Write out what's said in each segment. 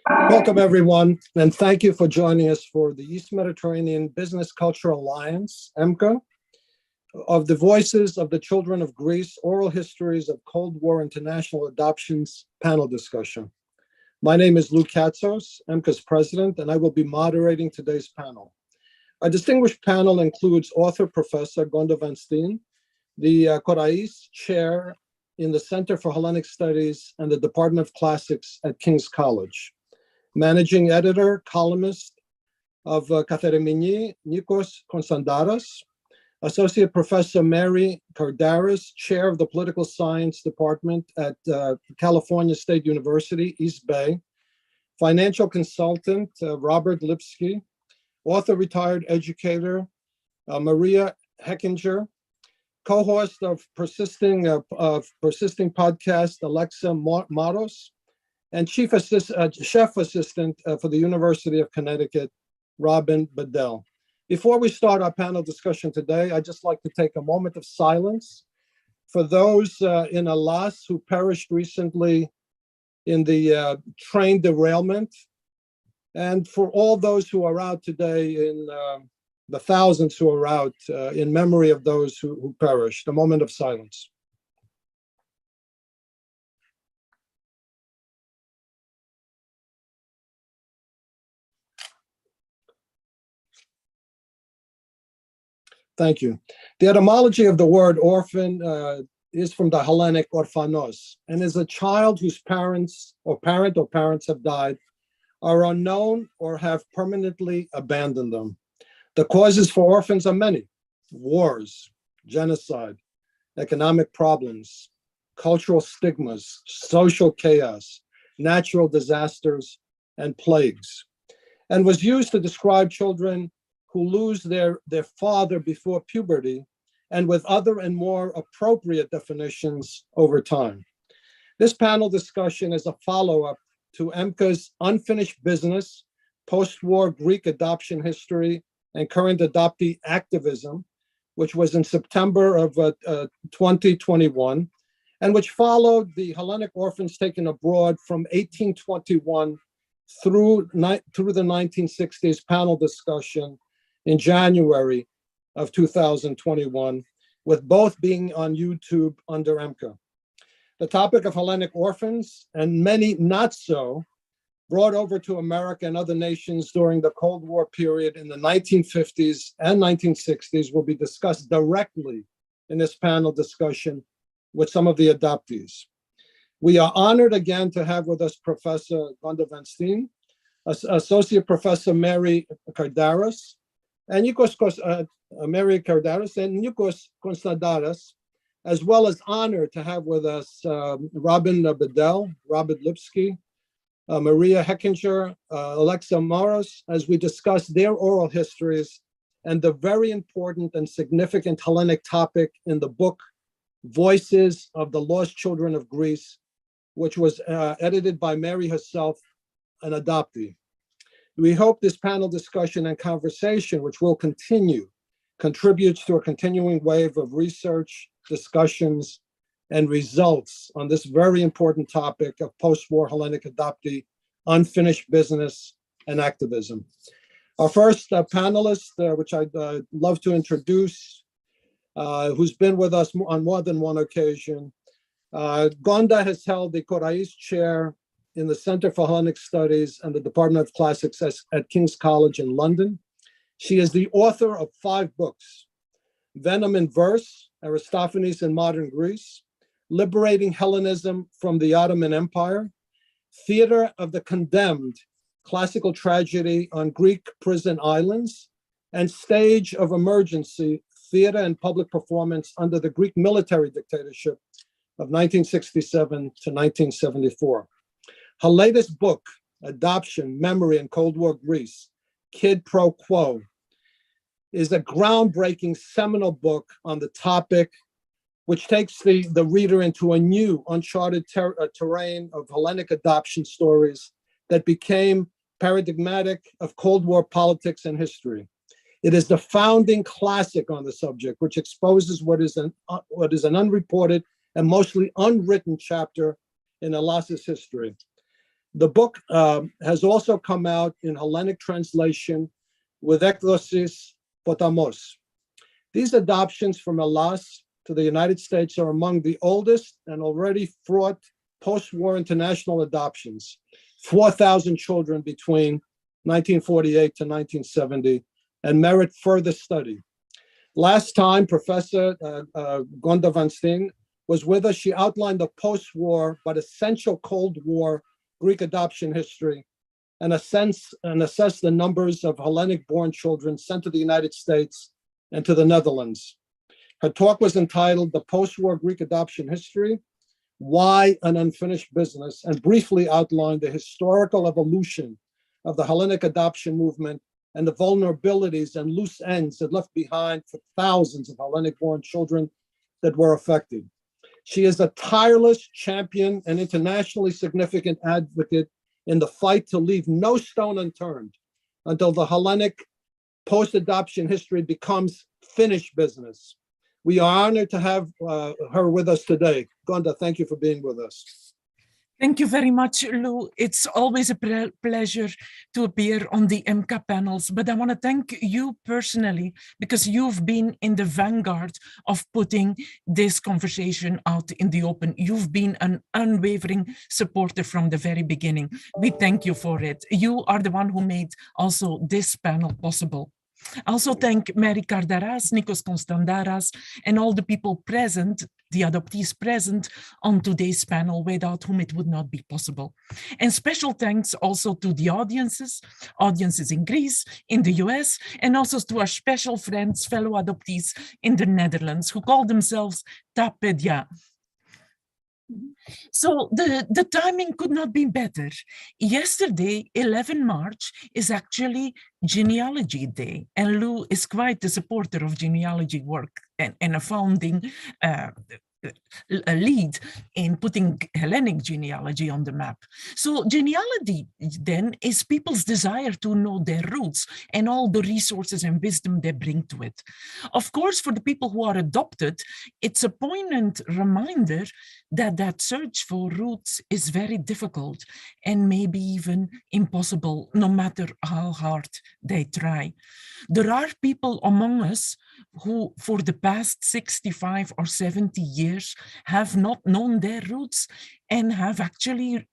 Welcome, everyone, and thank you for joining us for the East Mediterranean Business Cultural Alliance, EMBCA, of the Voices of the Children of Greece, Oral Histories of Cold War International Adoptions panel discussion. My name is Lou Katsos, EMBCA's president, and I will be moderating today's panel. Our distinguished panel includes author Professor Gonda van Steen, the Koraes chair in the Center for Hellenic Studies and the Department of Classics at King's College, managing editor, columnist of Katheremini Nikos Konstantaras, Associate Professor Mary Cardaras, Chair of the Political Science Department at California State University, East Bay, Financial Consultant Robert Lipsky, Author Retired Educator Maria Heckinger, Co-host of Persisting podcast Alexa Maros, and chef assistant for the University of Connecticut, Robyn Bedell. Before we start our panel discussion today, I'd just like to take a moment of silence for those in Alas who perished recently in the train derailment, and for all those who are out today in the thousands who are out in memory of those who perished. A moment of silence. Thank you. The etymology of the word orphan is from the Hellenic orphanos and is a child whose parents have died, are unknown, or have permanently abandoned them. The causes for orphans are many: wars, genocide, economic problems, cultural stigmas, social chaos, natural disasters, and plagues, and was used to describe children who lose their father before puberty, and with other and more appropriate definitions over time. This panel discussion is a follow-up to EMBCA's Unfinished Business, Post-War Greek Adoption History and Current Adoptee Activism, which was in September of 2021, and which followed the Hellenic Orphans Taken Abroad from 1821 through the 1960s panel discussion in January of 2021, with both being on YouTube under EMBCA. The topic of Hellenic orphans, and many not so, brought over to America and other nations during the Cold War period in the 1950s and 1960s, will be discussed directly in this panel discussion with some of the adoptees. We are honored again to have with us Professor Gonda van Steen, Associate Professor Mary Cardaras, and Mary Cardaras and Nikos Konstantaras, as well as honored to have with us Robyn Bedell, Robert Lipsky, Maria Heckinger, Alexa Maros, as we discuss their oral histories and the very important and significant Hellenic topic in the book, Voices of the Lost Children of Greece, which was edited by Mary herself, an adoptee. We hope this panel discussion and conversation, which will continue, contributes to a continuing wave of research, discussions, and results on this very important topic of post-war Hellenic adoptee, unfinished business, and activism. Our first panelist, which I'd love to introduce, who's been with us on more than one occasion. Gonda has held the Koraes chair in the Center for Hellenic Studies and the Department of Classics at King's College in London. She is the author of 5 books: Venom in Verse, Aristophanes in Modern Greece, Liberating Hellenism from the Ottoman Empire, Theater of the Condemned, Classical Tragedy on Greek Prison Islands, and Stage of Emergency, Theater and Public Performance under the Greek Military Dictatorship of 1967 to 1974. Her latest book, Adoption, Memory in Cold War Greece, Quid Pro Quo, is a groundbreaking seminal book on the topic, which takes the reader into a new uncharted terrain of Hellenic adoption stories that became paradigmatic of Cold War politics and history. It is the founding classic on the subject, which exposes what is an unreported and mostly unwritten chapter in Alas's history. The book has also come out in Hellenic translation with Ekdosis Potamos. These adoptions from Hellas to the United States are among the oldest and already fraught post-war international adoptions, 4,000 children between 1948 to 1970, and merit further study. Last time, Professor Gonda van Steen was with us. She outlined the post-war but essential Cold War Greek adoption history and assessed the numbers of Hellenic-born children sent to the United States and to the Netherlands. Her talk was entitled The Post-War Greek Adoption History, Why an Unfinished Business, and briefly outlined the historical evolution of the Hellenic adoption movement and the vulnerabilities and loose ends it left behind for thousands of Hellenic-born children that were affected. She is a tireless champion and internationally significant advocate in the fight to leave no stone unturned until the Hellenic post-adoption history becomes finished business. We are honored to have her with us today. Gonda, thank you for being with us. Thank you very much, Lou. It's always a pleasure to appear on the EMBCA panels, but I want to thank you personally because you've been in the vanguard of putting this conversation out in the open. You've been an unwavering supporter from the very beginning. We thank you for it. You are the one who made also this panel possible. I also thank Mary Cardaras, Nikos Konstantaras, and all the people present, the adoptees present on today's panel, without whom it would not be possible. And special thanks also to the audiences in Greece, in the US, and also to our special friends, fellow adoptees in the Netherlands, who call themselves Tapedia. So the timing could not be better. Yesterday, 11 March, is actually Genealogy Day, and Lou is quite a supporter of genealogy work and a founding a lead in putting Hellenic genealogy on the map. So genealogy then is people's desire to know their roots and all the resources and wisdom they bring to it. Of course, for the people who are adopted, it's a poignant reminder that that search for roots is very difficult and maybe even impossible, no matter how hard they try. There are people among us who, for the past 65 or 70 years, have not known their roots and have actually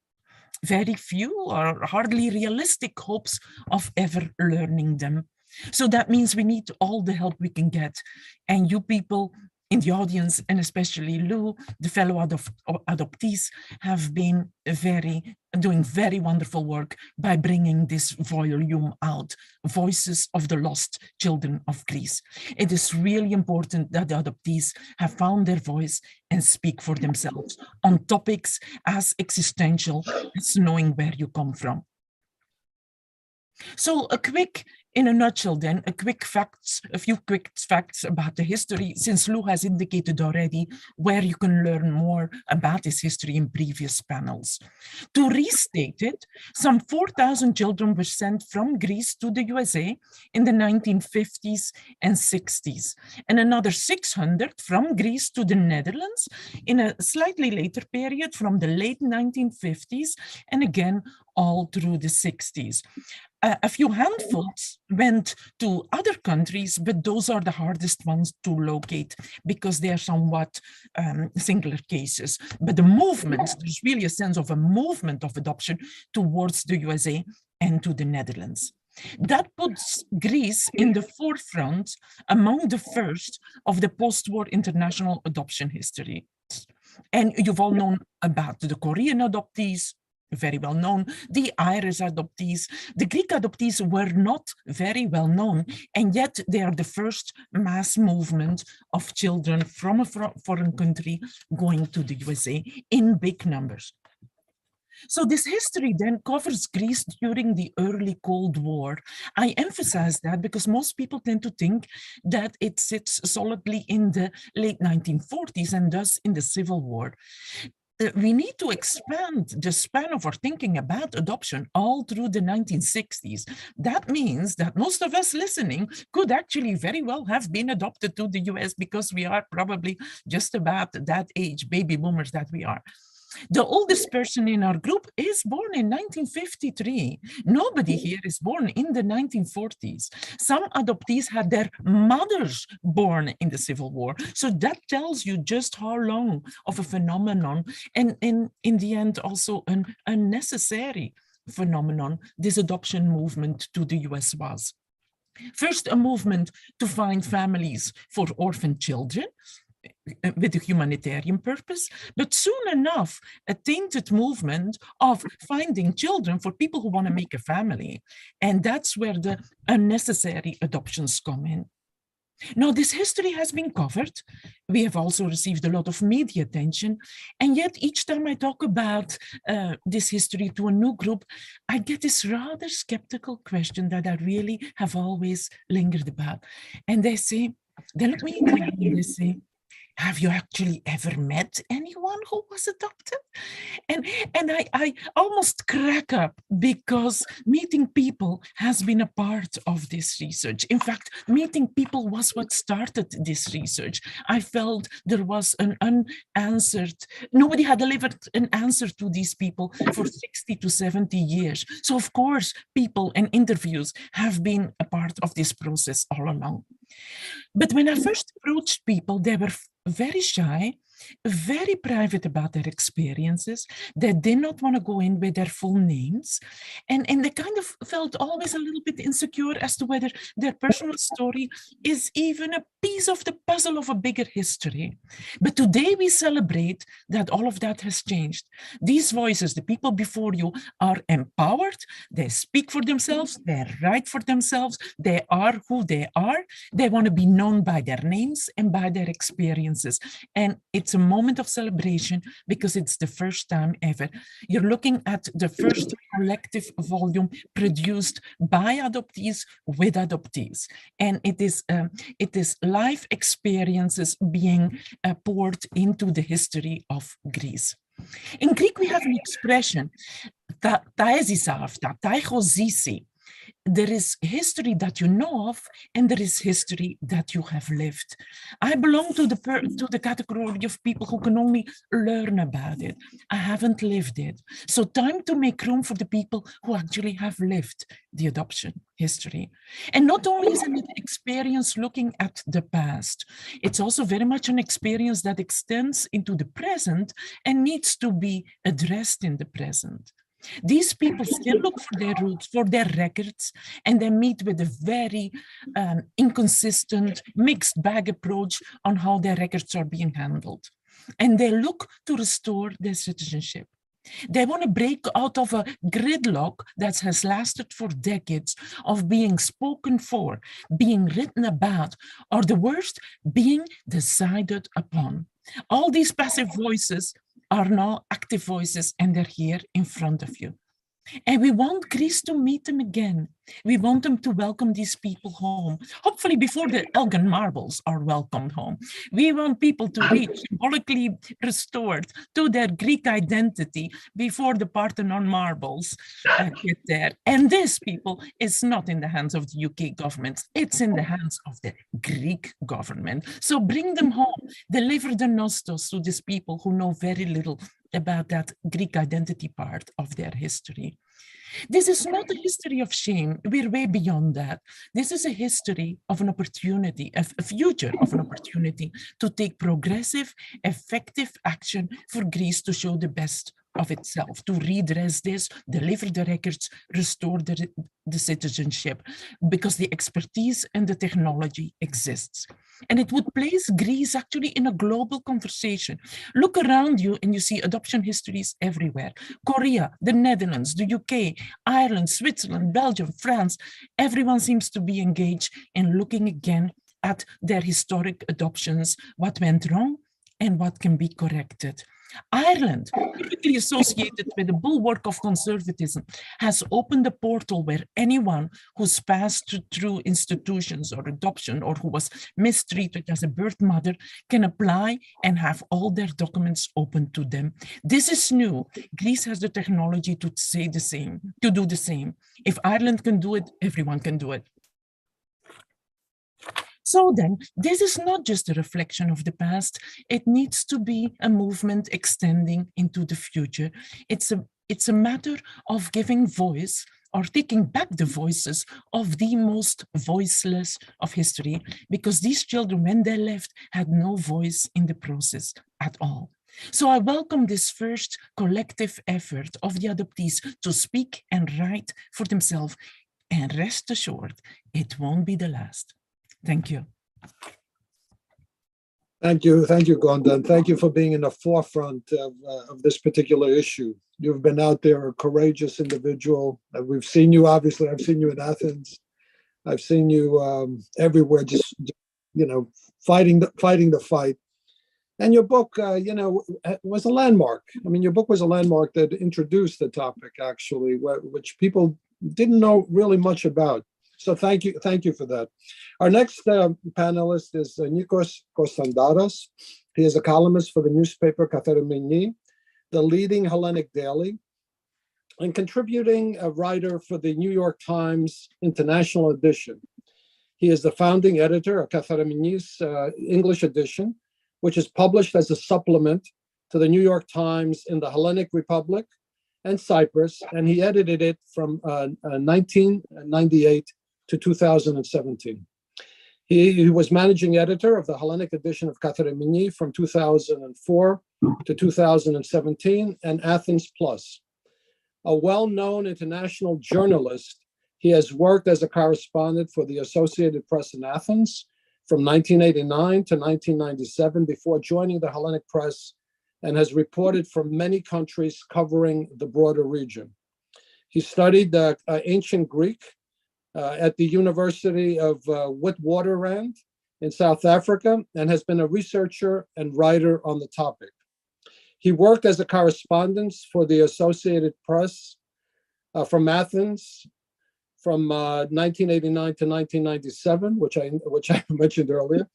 very few or hardly realistic hopes of ever learning them. So that means we need all the help we can get. And you people in the audience, and especially Lou, the fellow adoptees, have been doing very wonderful work by bringing this volume out, Voices of the Lost Children of Greece. It is really important that the adoptees have found their voice and speak for themselves on topics as existential as knowing where you come from. So in a nutshell then, a few quick facts about the history, since Lou has indicated already where you can learn more about this history in previous panels. To restate it, some 4,000 children were sent from Greece to the USA in the 1950s and 60s, and another 600 from Greece to the Netherlands in a slightly later period from the late 1950s, and again all through the 60s. A few handfuls went to other countries, but those are the hardest ones to locate because they are somewhat singular cases. But the movement, there's really a sense of a movement of adoption towards the USA and to the Netherlands. That puts Greece in the forefront among the first of the post-war international adoption history. And you've all known about the Korean adoptees, very well known, the Irish adoptees. The Greek adoptees were not very well known, and yet they are the first mass movement of children from a foreign country going to the USA in big numbers. So this history then covers Greece during the early Cold War. I emphasize that because most people tend to think that it sits solidly in the late 1940s and thus in the Civil War. We need to expand the span of our thinking about adoption all through the 1960s. That means that most of us listening could actually very well have been adopted to the US because we are probably just about that age, baby boomers that we are. The oldest person in our group is born in 1953. Nobody here is born in the 1940s. Some adoptees had their mothers born in the Civil War. So that tells you just how long of a phenomenon, and in the end also an unnecessary phenomenon, this adoption movement to the US was. First, a movement to find families for orphan children with a humanitarian purpose, but soon enough, a tainted movement of finding children for people who want to make a family. And that's where the unnecessary adoptions come in. Now, this history has been covered. We have also received a lot of media attention. And yet, each time I talk about this history to a new group, I get this rather skeptical question that I really have always lingered about. And they say, they look me in the eye and they say, have you actually ever met anyone who was adopted? And I almost crack up, because meeting people has been a part of this research. In fact, meeting people was what started this research. I felt there was an unanswered, nobody had delivered an answer to these people for 60 to 70 years. So of course, people and interviews have been a part of this process all along. But when I first approached people, they were very shy, very private about their experiences. They did not want to go in with their full names. And they kind of felt always a little bit insecure as to whether their personal story is even a piece of the puzzle of a bigger history. But today we celebrate that all of that has changed. These voices, the people before you, are empowered. They speak for themselves. They write for themselves. They are who they are. They want to be known by their names and by their experiences. And it's a moment of celebration because it's the first time ever. You're looking at the first collective volume produced by adoptees with adoptees. And it is life experiences being poured into the history of Greece. In Greek, we have an expression, ta éζησα αυτά, ta έχω ζήσει. There is history that you know of, and there is history that you have lived. I belong to the category of people who can only learn about it. I haven't lived it. So time to make room for the people who actually have lived the adoption history. And not only is it an experience looking at the past, it's also very much an experience that extends into the present and needs to be addressed in the present. These people still look for their roots, for their records, and they meet with a very inconsistent, mixed bag approach on how their records are being handled. And they look to restore their citizenship. They want to break out of a gridlock that has lasted for decades of being spoken for, being written about, or the worst, being decided upon. All these passive voices are now active voices, and they're here in front of you. And we want Greece to meet them again. We want them to welcome these people home, hopefully before the Elgin marbles are welcomed home. We want people to be symbolically restored to their Greek identity before the Parthenon marbles get there. And this, people, is not in the hands of the UK government. It's in the hands of the Greek government. So bring them home, deliver the nostos to these people who know very little about that Greek identity part of their history. This is not a history of shame. We're way beyond that. This is a history of an opportunity, a future of an opportunity to take progressive, effective action for Greece to show the best of itself, to redress this, deliver the records, restore the citizenship, because the expertise and the technology exists. And it would place Greece actually in a global conversation. Look around you and you see adoption histories everywhere. Korea, the Netherlands, the UK, Ireland, Switzerland, Belgium, France, everyone seems to be engaged in looking again at their historic adoptions, what went wrong and what can be corrected. Ireland, typically associated with the bulwark of conservatism, has opened a portal where anyone who's passed through institutions or adoption or who was mistreated as a birth mother can apply and have all their documents open to them. This is new. Greece has the technology to say the same, to do the same. If Ireland can do it, everyone can do it. So then, this is not just a reflection of the past. It needs to be a movement extending into the future. It's a matter of giving voice or taking back the voices of the most voiceless of history, because these children, when they left, had no voice in the process at all. So I welcome this first collective effort of the adoptees to speak and write for themselves. And rest assured, it won't be the last. Thank you. Thank you, Gonda, and thank you for being in the forefront of this particular issue. You've been out there, a courageous individual. We've seen you, obviously. I've seen you in Athens. I've seen you everywhere, just fighting the fight. And your book, was a landmark. I mean, your book was a landmark that introduced the topic, actually, which people didn't know really much about. So thank you for that. Our next panelist is Nikos Konstantaras. He is a columnist for the newspaper Katharomini, the leading Hellenic daily, and contributing a writer for the New York Times International Edition. He is the founding editor of Katharomini's English edition, which is published as a supplement to the New York Times in the Hellenic Republic and Cyprus, and he edited it from 1998 to 2017. He was managing editor of the Hellenic edition of Katharomini from 2004 to 2017 and Athens Plus. A well-known international journalist, he has worked as a correspondent for the Associated Press in Athens from 1989 to 1997 before joining the Hellenic Press, and has reported from many countries covering the broader region. He studied ancient Greek at the University of Witwatersrand in South Africa, and has been a researcher and writer on the topic. He worked as a correspondent for the Associated Press from Athens from 1989 to 1997, which I mentioned earlier.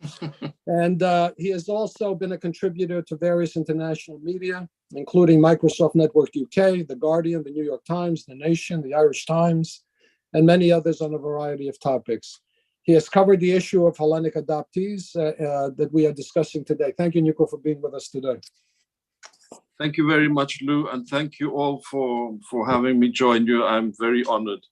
And he has also been a contributor to various international media, including Microsoft Network UK, The Guardian, The New York Times, The Nation, The Irish Times, and many others on a variety of topics. He has covered the issue of Hellenic adoptees that we are discussing today. Thank you, Nico, for being with us today. Thank you very much, Lou, and thank you all for having me join you. I'm very honored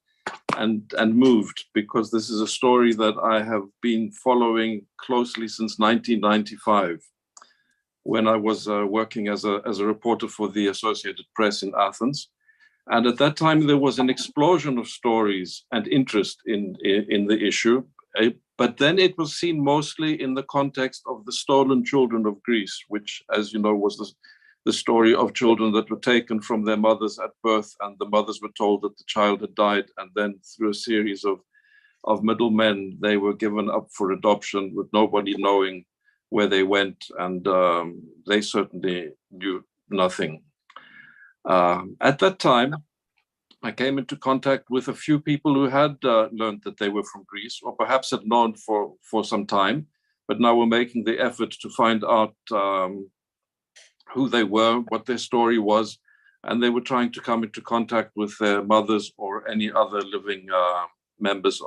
and moved, because this is a story that I have been following closely since 1995, when I was working as a reporter for the Associated Press in Athens. And at that time, there was an explosion of stories and interest in the issue. But then it was seen mostly in the context of the stolen children of Greece, which, as you know, was the story of children that were taken from their mothers at birth, and the mothers were told that the child had died, and then through a series of middlemen, they were given up for adoption with nobody knowing where they went, and they certainly knew nothing. At that time, I came into contact with a few people who had learned that they were from Greece, or perhaps had known for some time, but now were making the effort to find out who they were, what their story was, and they were trying to come into contact with their mothers or any other living members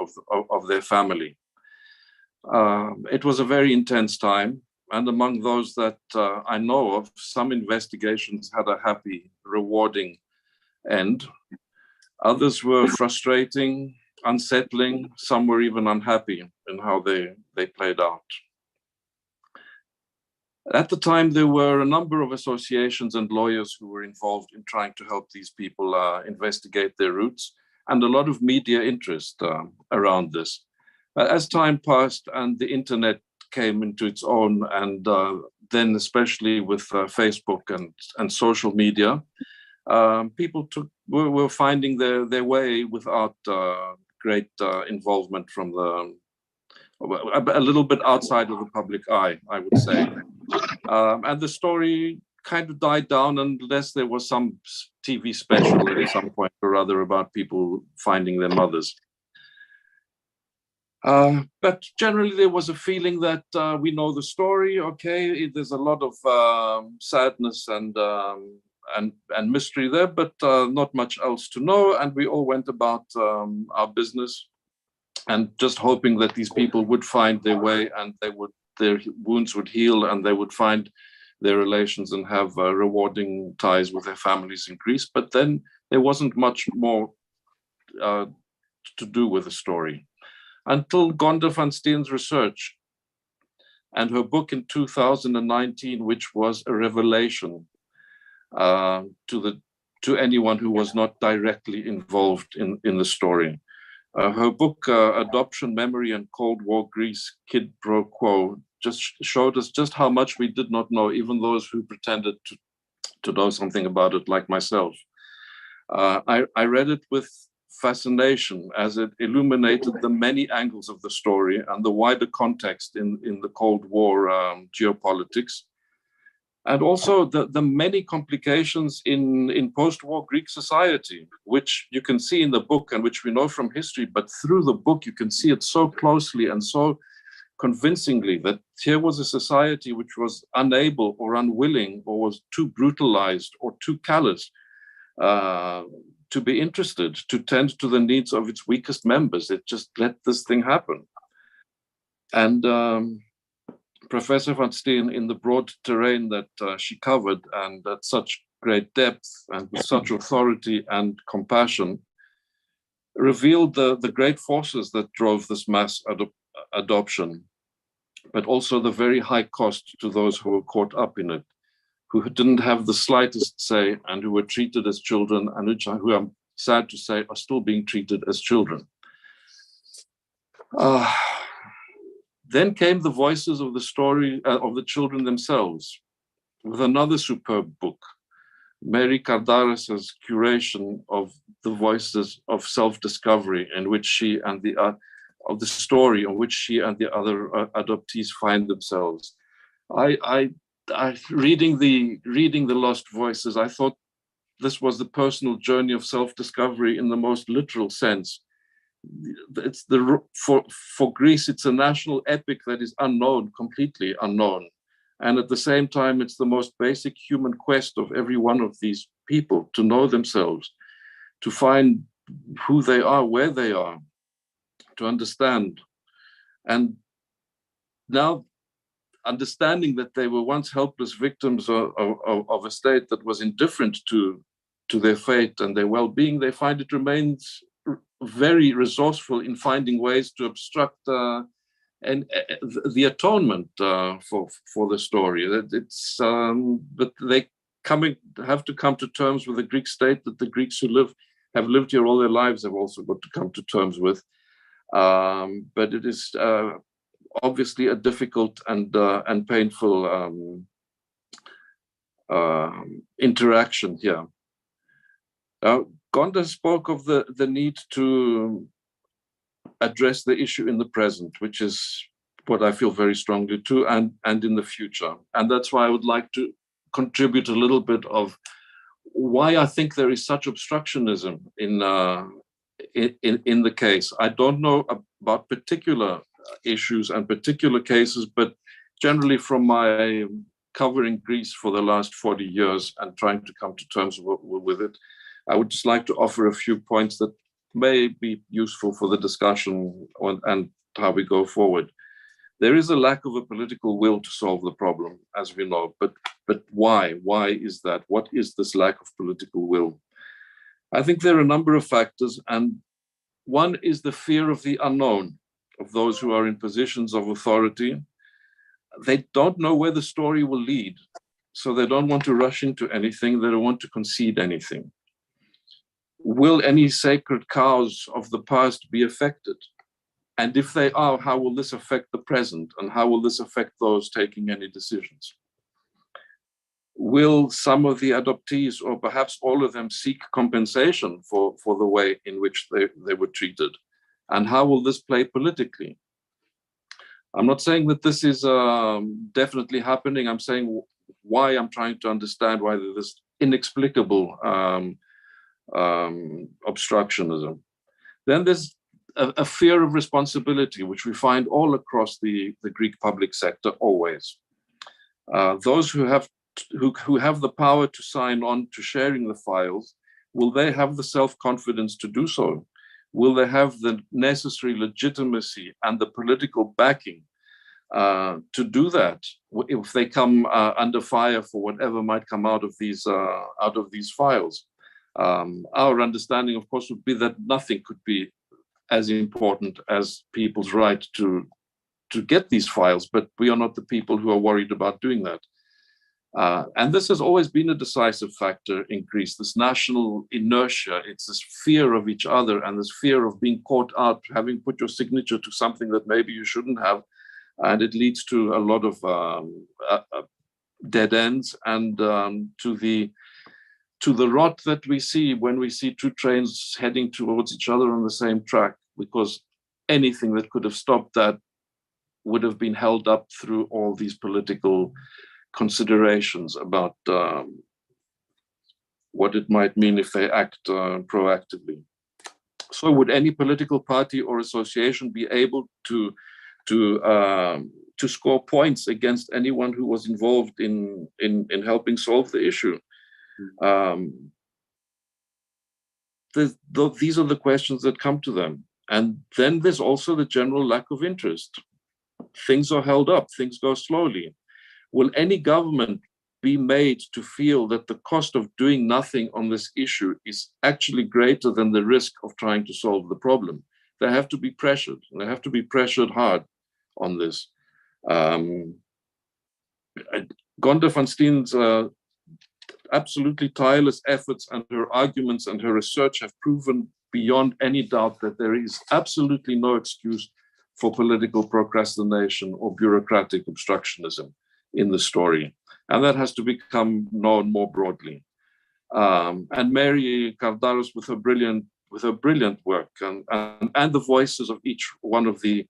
of their family. It was a very intense time, and among those that I know of, some investigations had a happy, rewarding end. Others were frustrating, unsettling. Some were even unhappy in how they played out. At the time, there were a number of associations and lawyers who were involved in trying to help these people investigate their roots, and a lot of media interest around this. As time passed and the internet came into its own, and then especially with Facebook and social media, people were finding their way without great involvement from a little bit outside of the public eye, I would say. And the story kind of died down unless there was some TV special at some point or other about people finding their mothers. But generally there was a feeling that we know the story, okay, there's a lot of sadness and mystery there, but not much else to know, and we all went about our business. and just hoping that these people would find their way and their wounds would heal and they would find their relations and have rewarding ties with their families in Greece. But then there wasn't much more to do with the story until Gonda van Steen's research and her book in 2019, which was a revelation to anyone who was not directly involved in the story. Her book, Adoption, Memory, and Cold War Greece, Quid Pro Quo, just showed us just how much we did not know, even those who pretended to know something about it, like myself. I read it with fascination as it illuminated the many angles of the story and the wider context in the Cold War geopolitics, and also the many complications in post-war Greek society, which you can see in the book and which we know from history, but through the book you can see it so closely and so convincingly that here was a society which was unable or unwilling or was too brutalized or too callous to be interested, to tend to the needs of its weakest members. It just let this thing happen. And Professor van Steen, in the broad terrain that she covered and at such great depth and with such authority and compassion, revealed the great forces that drove this mass adoption, but also the very high cost to those who were caught up in it, who didn't have the slightest say and who were treated as children and who, I'm sad to say, are still being treated as children. Then came the voices of the story of the children themselves, with another superb book, Mary Cardaras' curation of the voices of self-discovery, in which she and of the story in which she and the other adoptees find themselves. Reading the Lost Voices, I thought this was the personal journey of self-discovery in the most literal sense. It's for Greece, it's a national epic that is unknown, completely unknown. And at the same time, it's the most basic human quest of every one of these people to know themselves, to find who they are, where they are, to understand. And now, understanding that they were once helpless victims of a state that was indifferent to their fate and their well-being, they find it remains very resourceful in finding ways to obstruct and the atonement for the story. But they have to come to terms with the Greek state that the Greeks who have lived here all their lives have also got to come to terms with. But it is obviously a difficult and painful interaction here. Gonda spoke of the need to address the issue in the present, which is what I feel very strongly to, and in the future. And that's why I would like to contribute a little bit of why I think there is such obstructionism in the case. I don't know about particular issues and particular cases, but generally from my covering Greece for the last 40 years and trying to come to terms with it, I would just like to offer a few points that may be useful for the discussion and how we go forward. There is a lack of a political will to solve the problem, as we know, but why? Why is that? What is this lack of political will? I think there are a number of factors, and one is the fear of the unknown, of those who are in positions of authority. They don't know where the story will lead, so they don't want to rush into anything, they don't want to concede anything. Will any sacred cows of the past be affected? And if they are, how will this affect the present? And how will this affect those taking any decisions? Will some of the adoptees, or perhaps all of them, seek compensation for the way in which they were treated? And how will this play politically? I'm not saying that this is definitely happening. I'm saying why I'm trying to understand why this inexplicable obstructionism. Then there's a fear of responsibility, which we find all across the Greek public sector always. Those who have the power to sign on to sharing the files, will they have the self-confidence to do so? will they have the necessary legitimacy and the political backing to do that if they come under fire for whatever might come out of these files? Our understanding, of course, would be that nothing could be as important as people's right to get these files, but we are not the people who are worried about doing that. And this has always been a decisive factor in Greece, this national inertia. It's this fear of each other and this fear of being caught out, having put your signature to something that maybe you shouldn't have. And it leads to a lot of dead ends and to the rot that we see when we see two trains heading towards each other on the same track, because anything that could have stopped that would have been held up through all these political considerations about what it might mean if they act proactively. So would any political party or association be able to score points against anyone who was involved in helping solve the issue? These are the questions that come to them. And then there's also the general lack of interest. Things are held up, things go slowly. Will any government be made to feel that the cost of doing nothing on this issue is actually greater than the risk of trying to solve the problem? They have to be pressured, and they have to be pressured hard on this. Gonda van Steen's absolutely tireless efforts and her arguments and her research have proven beyond any doubt that there is absolutely no excuse for political procrastination or bureaucratic obstructionism in the story. And that has to become known more broadly. And Mary Cardaras, with her brilliant work and the voices of each one of the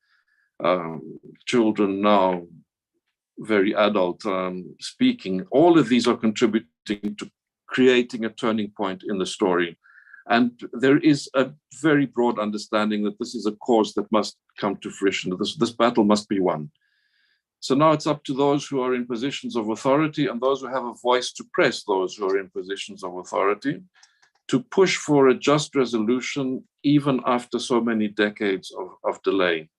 children now very adult speaking, all of these are contributing to creating a turning point in the story. And there is a very broad understanding that this is a cause that must come to fruition, that this battle must be won. So now it's up to those who are in positions of authority and those who have a voice to press those who are in positions of authority to push for a just resolution even after so many decades of delay.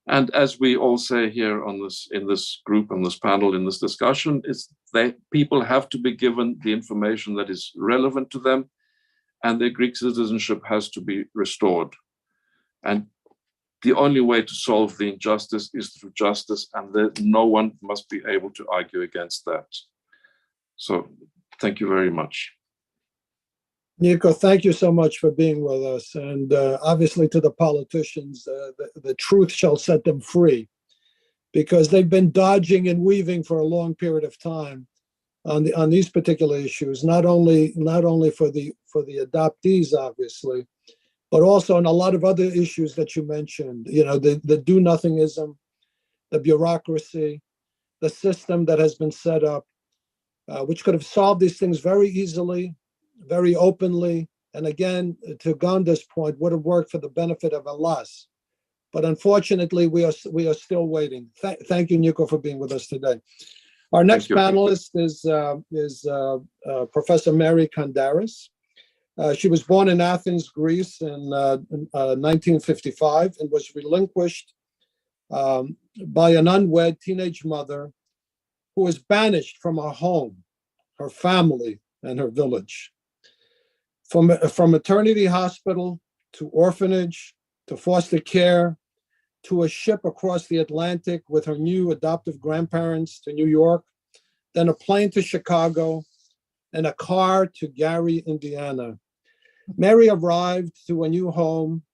And as we all say here in this group, on this panel, in this discussion, is that people have to be given the information that is relevant to them, and their Greek citizenship has to be restored. And the only way to solve the injustice is through justice, and no one must be able to argue against that. So thank you very much. Nico, thank you so much for being with us. And obviously to the politicians, the truth shall set them free, because they've been dodging and weaving for a long period of time on these particular issues, not only for the adoptees, obviously, but also on a lot of other issues that you mentioned, the do-nothingism, the bureaucracy, the system that has been set up, which could have solved these things very easily, very openly, and again, to Gonda's point, would have worked for the benefit of Hellas. But unfortunately, we are still waiting. Thank you, Nico, for being with us today. Our next panelist is Professor Mary Cardaras. She was born in Athens, Greece in 1955 and was relinquished by an unwed teenage mother who was banished from her home, her family, and her village. From maternity hospital to orphanage to foster care to a ship across the Atlantic with her new adoptive grandparents to New York, then a plane to Chicago, and a car to Gary, Indiana. Mary arrived to a new home,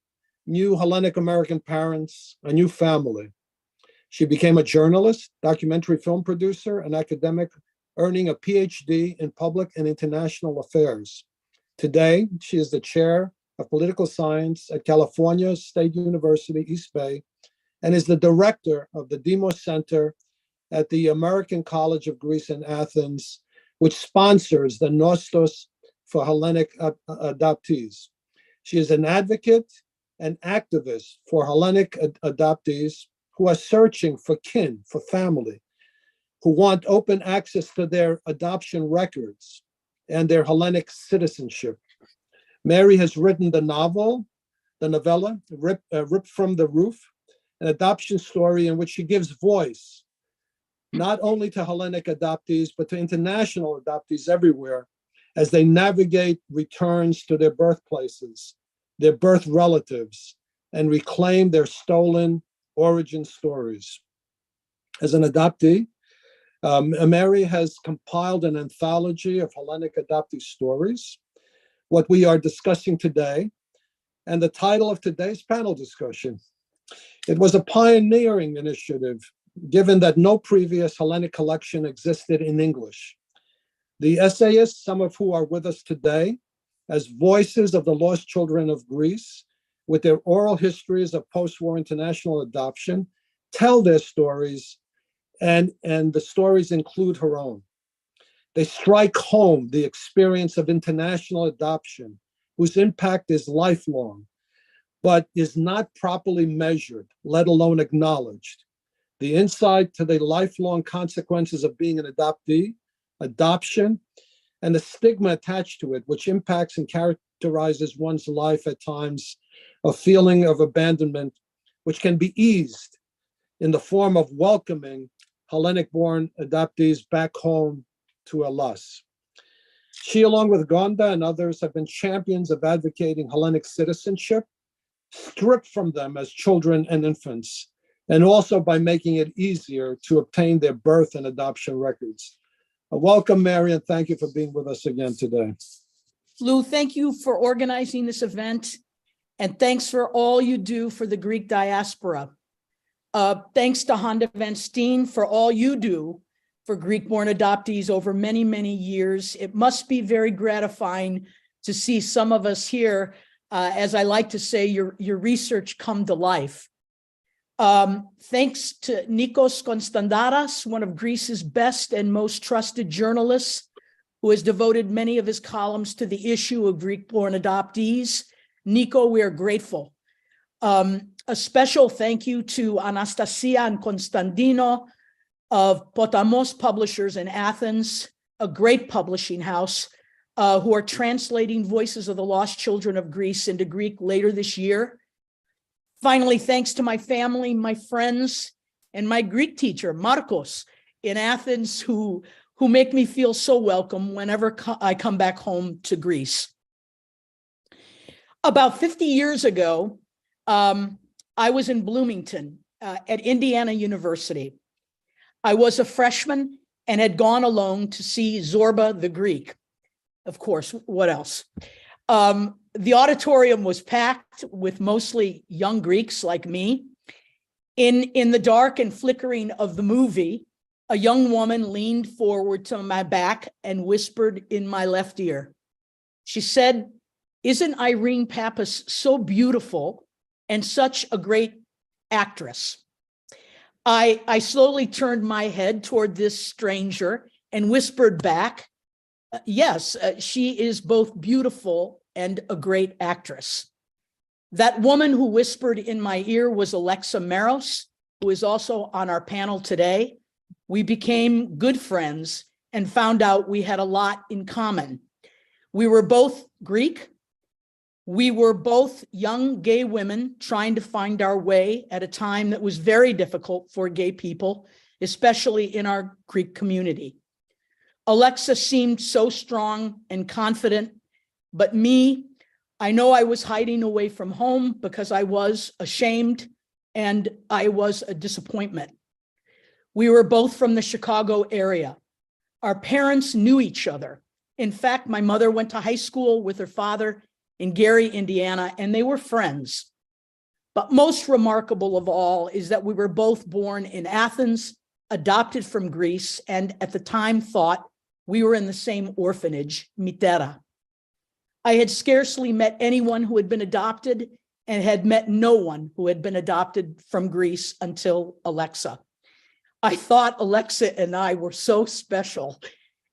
new Hellenic American parents, a new family. She became a journalist, documentary film producer, and academic, earning a PhD in public and international affairs. Today, she is the chair of political science at California State University, East Bay, and is the director of the Demos Center at the American College of Greece in Athens, which sponsors the Nostos for Hellenic adoptees. She is an advocate and activist for Hellenic adoptees who are searching for kin, for family, who want open access to their adoption records and their Hellenic citizenship. Mary has written the novel, the novella, Ripped from the Roof, an adoption story in which she gives voice not only to Hellenic adoptees, but to international adoptees everywhere as they navigate returns to their birthplaces, their birth relatives, and reclaim their stolen origin stories. As an adoptee, Mary has compiled an anthology of Hellenic adoptee stories, what we are discussing today, and the title of today's panel discussion. It was a pioneering initiative, given that no previous Hellenic collection existed in English. The essayists, some of who are with us today, as voices of the lost children of Greece, with their oral histories of post-war international adoption, tell their stories, and the stories include her own. They strike home the experience of international adoption, whose impact is lifelong, but is not properly measured, let alone acknowledged. The insight to the lifelong consequences of being an adoptee, adoption, and the stigma attached to it, which impacts and characterizes one's life at times, a feeling of abandonment, which can be eased in the form of welcoming Hellenic-born adoptees back home to Hellas. She, along with Gonda and others, have been champions of advocating Hellenic citizenship, stripped from them as children and infants, and also by making it easier to obtain their birth and adoption records. Welcome, Mary, and thank you for being with us again today. Lou, thank you for organizing this event, and thanks for all you do for the Greek diaspora. Thanks to Honda van Steen for all you do for Greek-born adoptees over many, many years. It must be very gratifying to see some of us here, as I like to say, your research come to life. Thanks to Nikos Konstantaras, one of Greece's best and most trusted journalists, who has devoted many of his columns to the issue of Greek-born adoptees. Nico, we are grateful. A special thank you to Anastasia and Konstantino of Potamos Publishers in Athens, a great publishing house, who are translating Voices of the Lost Children of Greece into Greek later this year. Finally, thanks to my family, my friends, and my Greek teacher, Marcos, in Athens, who make me feel so welcome whenever I come back home to Greece. About 50 years ago, I was in Bloomington at Indiana University. I was a freshman and had gone alone to see Zorba the Greek. Of course, what else? The auditorium was packed with mostly young Greeks like me. In the dark and flickering of the movie, a young woman leaned forward to my back and whispered in my left ear. She said, "Isn't Irene Pappas so beautiful and such a great actress?" I slowly turned my head toward this stranger and whispered back, "Yes, she is both beautiful and a great actress." That woman who whispered in my ear was Alexa Maros, who is also on our panel today. We became good friends and found out we had a lot in common. We were both Greek. We were both young gay women trying to find our way at a time that was very difficult for gay people, especially in our Greek community. Alexa seemed so strong and confident, but me, I know I was hiding away from home because I was ashamed and I was a disappointment. We were both from the Chicago area. Our parents knew each other. In fact, my mother went to high school with her father in Gary, Indiana, and they were friends. But most remarkable of all is that we were both born in Athens, adopted from Greece, and at the time thought we were in the same orphanage, Mitera. I had scarcely met anyone who had been adopted and had met no one who had been adopted from Greece until Alexa. I thought Alexa and I were so special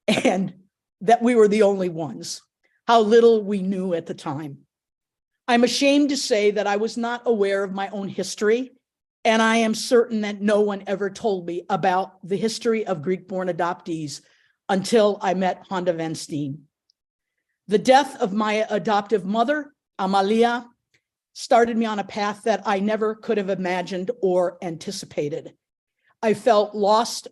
and that we were the only ones. How little we knew at the time. I'm ashamed to say that I was not aware of my own history, and I am certain that no one ever told me about the history of Greek-born adoptees until I met Honda van Steen. The death of my adoptive mother, Amalia, started me on a path that I never could have imagined or anticipated. I felt lost,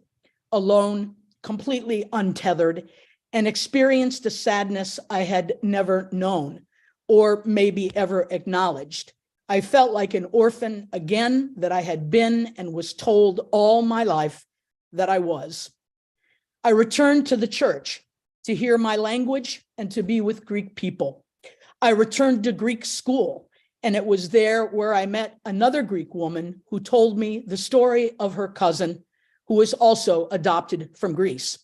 alone, completely untethered, and experienced a sadness I had never known or maybe ever acknowledged. I felt like an orphan again that I had been and was told all my life that I was. I returned to the church to hear my language and to be with Greek people. I returned to Greek school, and it was there where I met another Greek woman who told me the story of her cousin, who was also adopted from Greece.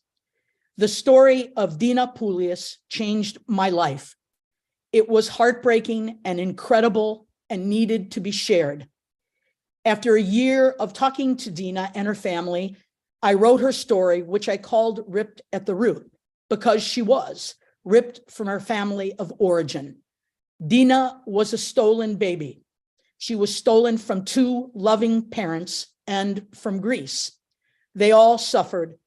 The story of Dina Poulias changed my life. It was heartbreaking and incredible and needed to be shared. After a year of talking to Dina and her family, I wrote her story, which I called Ripped at the Root, because she was ripped from her family of origin. Dina was a stolen baby. She was stolen from two loving parents and from Greece. They all suffered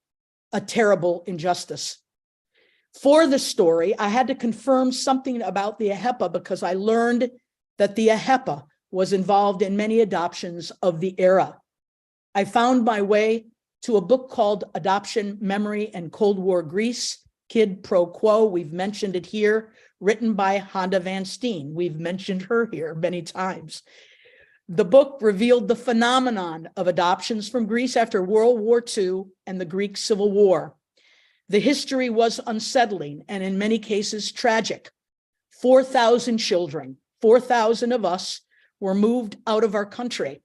a terrible injustice. For the story, I had to confirm something about the EHEPA because I learned that the EHEPA was involved in many adoptions of the era. I found my way to a book called Adoption, Memory, and Cold War Greece, Quid Pro Quo. We've mentioned it here, written by Honda van Steen. We've mentioned her here many times. The book revealed the phenomenon of adoptions from Greece after World War II and the Greek Civil War. The history was unsettling and in many cases tragic. 4,000 children, 4,000 of us, were moved out of our country.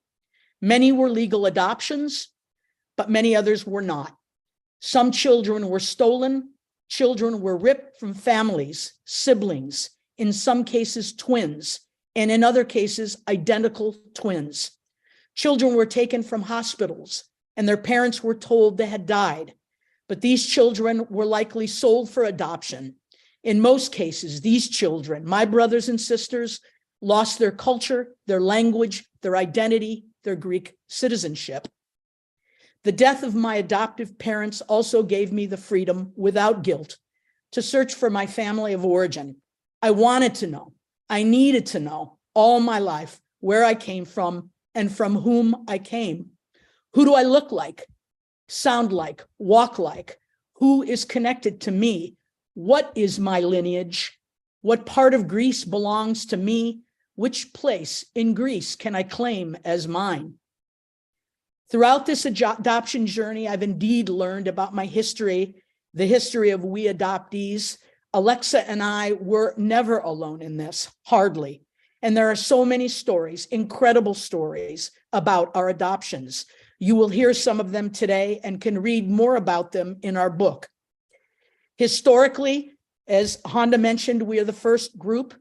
Many were legal adoptions, but many others were not. Some children were stolen. Children were ripped from families, siblings, in some cases twins, and in other cases identical twins. Children were taken from hospitals and their parents were told they had died, but these children were likely sold for adoption. In most cases, these children, my brothers and sisters, lost their culture, their language, their identity, their Greek citizenship. The death of my adoptive parents also gave me the freedom, without guilt, to search for my family of origin. I wanted to know, I needed to know all my life where I came from and from whom I came. Who do I look like, sound like, walk like? Who is connected to me? What is my lineage? What part of Greece belongs to me? Which place in Greece can I claim as mine? Throughout this adoption journey, I've indeed learned about my history, the history of we adoptees. Alexa and I were never alone in this, hardly. And there are so many stories, incredible stories about our adoptions. You will hear some of them today and can read more about them in our book. Historically, as Honda mentioned, we are the first group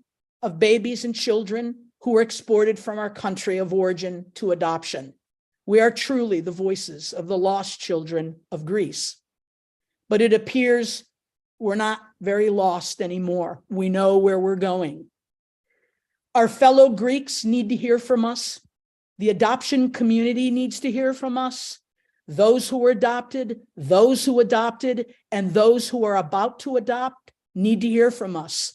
of babies and children who were exported from our country of origin to adoption. We are truly the voices of the lost children of Greece. But it appears we're not very lost anymore. We know where we're going. Our fellow Greeks need to hear from us. The adoption community needs to hear from us. Those who were adopted, those who adopted, and those who are about to adopt need to hear from us.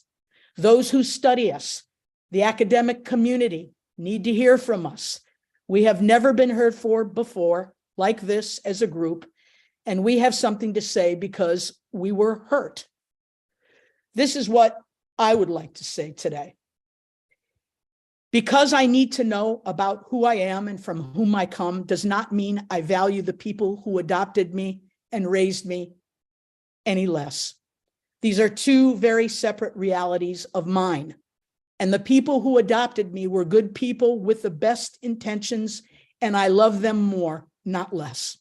Those who study us, the academic community, need to hear from us. We have never been heard for before like this as a group, and we have something to say because we were hurt. This is what I would like to say today. Because I need to know about who I am and from whom I come does not mean I value the people who adopted me and raised me any less. These are two very separate realities of mine. And the people who adopted me were good people with the best intentions, and I love them more, not less.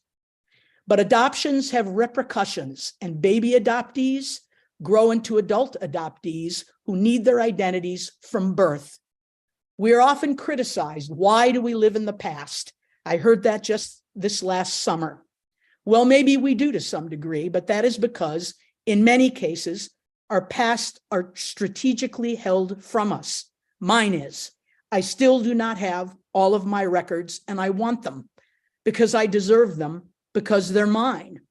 But adoptions have repercussions, and baby adoptees grow into adult adoptees who need their identities from birth. We are often criticized. Why do we live in the past? I heard that just this last summer. Well, maybe we do to some degree, but that is because in many cases, our past are strategically held from us. Mine is. I still do not have all of my records, and I want them because I deserve them, because they're mine.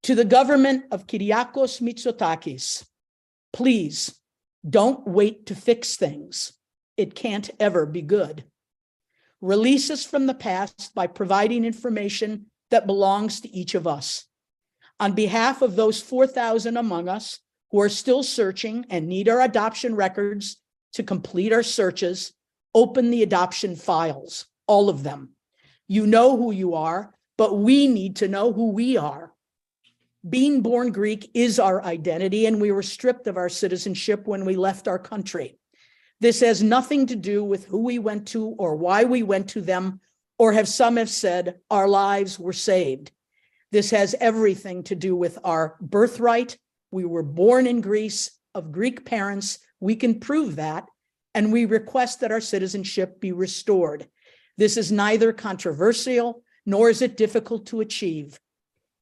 To the government of Kyriakos Mitsotakis, please don't wait to fix things. it can't ever be good. Release us from the past by providing information that belongs to each of us. On behalf of those 4,000 among us who are still searching and need our adoption records to complete our searches, open the adoption files, all of them. You know who you are, but we need to know who we are. Being born Greek is our identity, and we were stripped of our citizenship when we left our country. This has nothing to do with who we went to or why we went to them, or some have said our lives were saved. This has everything to do with our birthright. We were born in Greece of Greek parents. We can prove that, and we request that our citizenship be restored. This is neither controversial, nor is it difficult to achieve.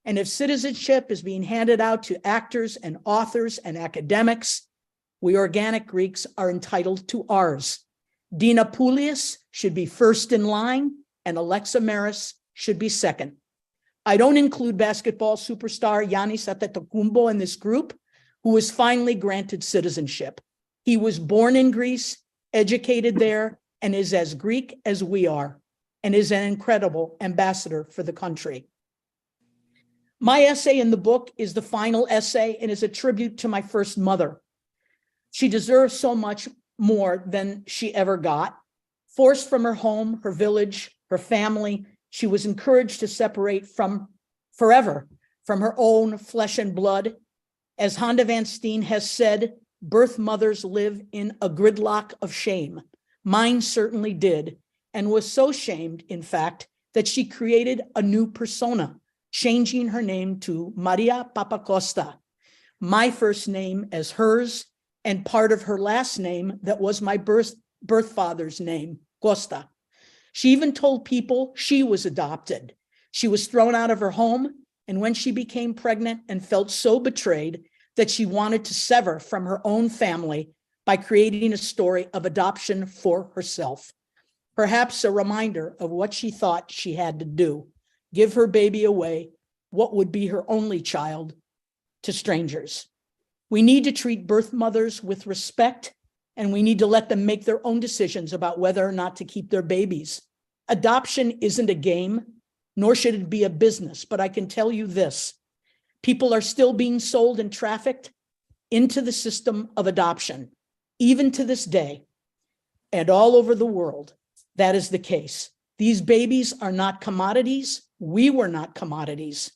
And if citizenship is being handed out to actors and authors and academics, we organic Greeks are entitled to ours. Dina Poulias should be first in line, and Alexa Maros should be second. I don't include basketball superstar Giannis Antetokounmpo in this group, who was finally granted citizenship. He was born in Greece, educated there, and is as Greek as we are, and is an incredible ambassador for the country. My essay in the book is the final essay and is a tribute to my first mother. She deserves so much more than she ever got. Forced from her home, her village, her family, she was encouraged to separate forever from her own flesh and blood. As Honda van Steen has said, birth mothers live in a gridlock of shame. Mine certainly did, and was so shamed, in fact, that she created a new persona, changing her name to Maria Papacosta, my first name as hers, and part of her last name that was my birth father's name, Costa. She even told people she was adopted. She was thrown out of her home, and when she became pregnant and felt so betrayed that she wanted to sever from her own family by creating a story of adoption for herself. Perhaps a reminder of what she thought she had to do, give her baby away, what would be her only child, to strangers. We need to treat birth mothers with respect, and we need to let them make their own decisions about whether or not to keep their babies. Adoption isn't a game, nor should it be a business, but I can tell you this: people are still being sold and trafficked into the system of adoption, even to this day, and all over the world. That is the case. These babies are not commodities. We were not commodities.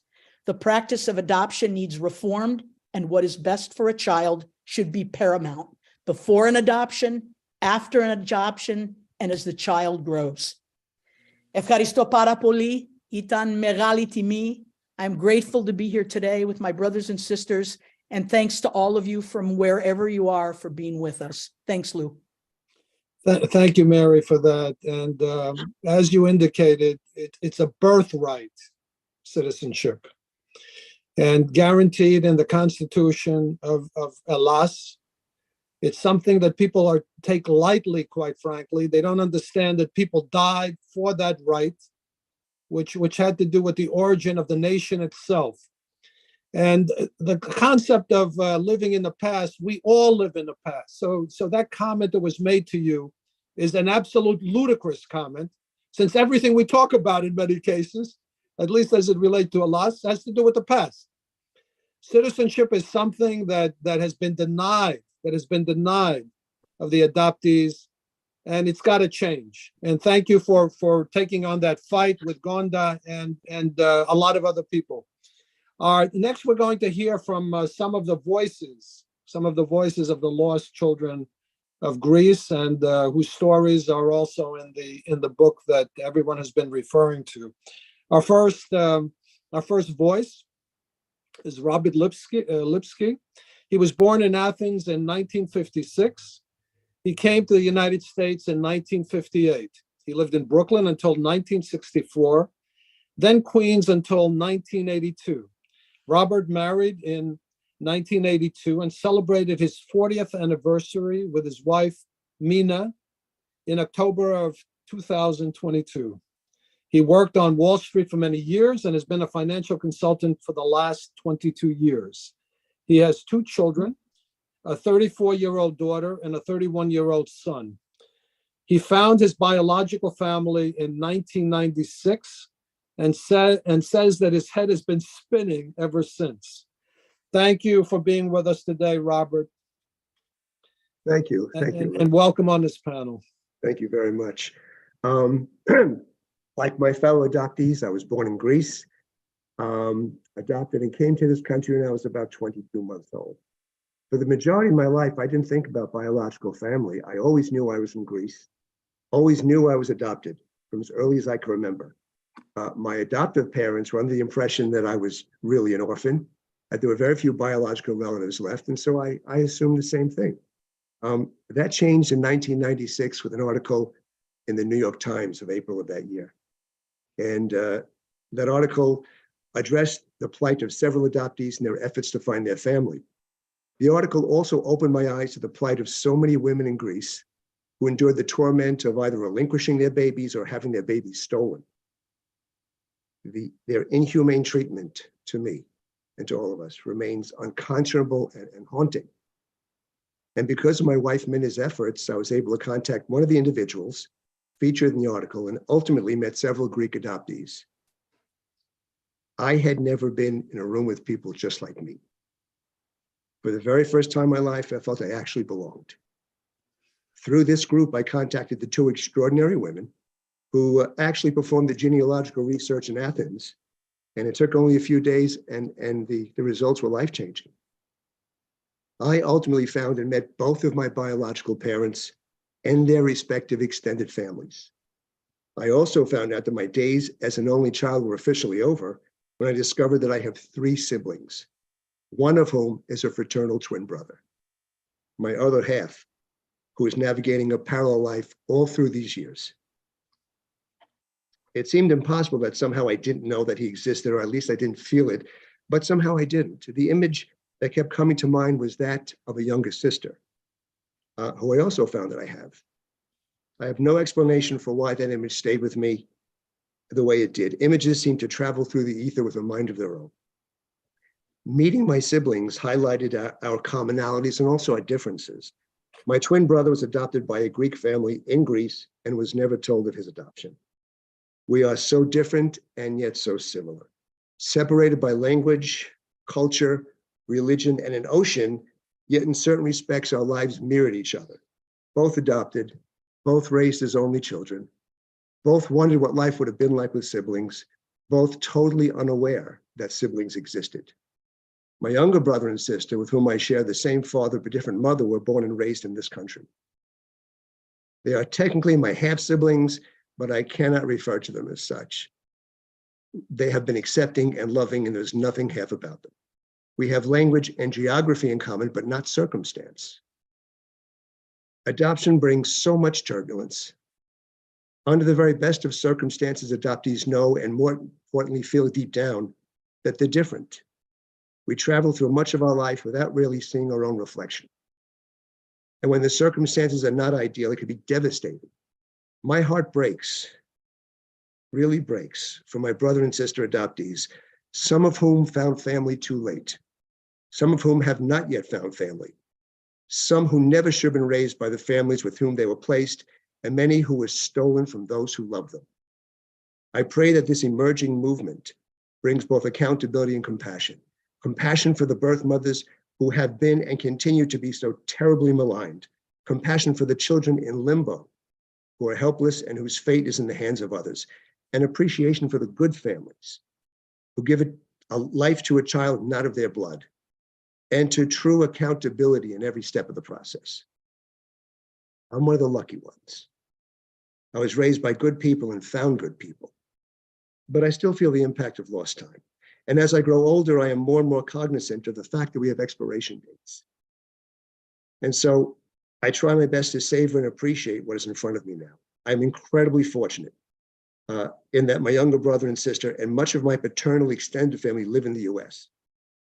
The practice of adoption needs reformed, and what is best for a child should be paramount before an adoption, after an adoption, and as the child grows. Ευχαριστώ πάρα πολύ. Ήταν μεγάλη τιμή. I'm grateful to be here today with my brothers and sisters, and thanks to all of you from wherever you are for being with us. Thanks, Lou. Thank you, Mary, for that. And as you indicated, it's a birthright citizenship, and guaranteed in the Constitution of Hellas. It's something that people take lightly, quite frankly. They don't understand that people died for that right, which had to do with the origin of the nation itself. And the concept of living in the past, we all live in the past. So that comment that was made to you is an absolute ludicrous comment, since everything we talk about in many cases, at least as it relates to Hellas, has to do with the past. Citizenship is something that has been denied of the adoptees, and it's got to change. And thank you for taking on that fight with Gonda and a lot of other people. Next, we're going to hear from some of the voices of the lost children of Greece, and whose stories are also in the book that everyone has been referring to. Our first voice is Robyn Lipsky. He was born in Athens in 1956. He came to the United States in 1958. He lived in Brooklyn until 1964, then Queens until 1982. Robert married in 1982 and celebrated his 40th anniversary with his wife, Mina, in October of 2022. He worked on Wall Street for many years and has been a financial consultant for the last 22 years. He has 2 children, a 34-year-old daughter and a 31-year-old son. He found his biological family in 1996 and says that his head has been spinning ever since. Thank you for being with us today, Robert. Thank you. Thank you. And welcome on this panel. Thank you very much. Like my fellow adoptees, I was born in Greece, adopted and came to this country when I was about 22 months old. For the majority of my life, I didn't think about biological family. I always knew I was from Greece, always knew I was adopted from as early as I can remember. My adoptive parents were under the impression that I was really an orphan, that there were very few biological relatives left, and so I assumed the same thing. That changed in 1996 with an article in the New York Times of April of that year. And that article addressed the plight of several adoptees in their efforts to find their family. The article also opened my eyes to the plight of so many women in Greece who endured the torment of either relinquishing their babies or having their babies stolen. Their inhumane treatment to me and to all of us remains unconscionable and haunting. And because of my wife Minna's efforts, I was able to contact one of the individuals featured in the article and ultimately met several Greek adoptees. I had never been in a room with people just like me. For the very first time in my life, I felt I actually belonged. Through this group, I contacted the two extraordinary women who actually performed the genealogical research in Athens. And it took only a few days and the results were life-changing. I ultimately found and met both of my biological parents and their respective extended families. I also found out that my days as an only child were officially over when I discovered that I have 3 siblings, one of whom is a fraternal twin brother. My other half, who is navigating a parallel life all through these years. It seemed impossible that somehow I didn't know that he existed, or at least I didn't feel it, but somehow I didn't. The image that kept coming to mind was that of a younger sister, who I also found that I have. I have no explanation for why that image stayed with me the way it did. Images seem to travel through the ether with a mind of their own. Meeting my siblings highlighted our commonalities and also our differences. My twin brother was adopted by a Greek family in Greece and was never told of his adoption. We are so different and yet so similar. Separated by language, culture, religion, and an ocean, yet in certain respects our lives mirrored each other. Both adopted, both raised as only children, both wondered what life would have been like with siblings, both totally unaware that siblings existed. My younger brother and sister, with whom I share the same father but different mother, were born and raised in this country. They are technically my half-siblings, but I cannot refer to them as such. They have been accepting and loving, and there's nothing half about them. We have language and geography in common, but not circumstance. Adoption brings so much turbulence. Under the very best of circumstances, adoptees know, and more importantly, feel deep down that they're different. We travel through much of our life without really seeing our own reflection. And when the circumstances are not ideal, it can be devastating. My heart breaks, really breaks, for my brother and sister adoptees, some of whom found family too late, some of whom have not yet found family, some who never should have been raised by the families with whom they were placed, and many who were stolen from those who loved them. I pray that this emerging movement brings both accountability and compassion. Compassion for the birth mothers who have been and continue to be so terribly maligned. Compassion for the children in limbo who are helpless and whose fate is in the hands of others. And appreciation for the good families who give a life to a child not of their blood, and to true accountability in every step of the process. I'm one of the lucky ones. I was raised by good people and found good people, but I still feel the impact of lost time. And as I grow older, I am more and more cognizant of the fact that we have expiration dates. And so I try my best to savor and appreciate what is in front of me now. I'm incredibly fortunate in that my younger brother and sister and much of my paternal extended family live in the US.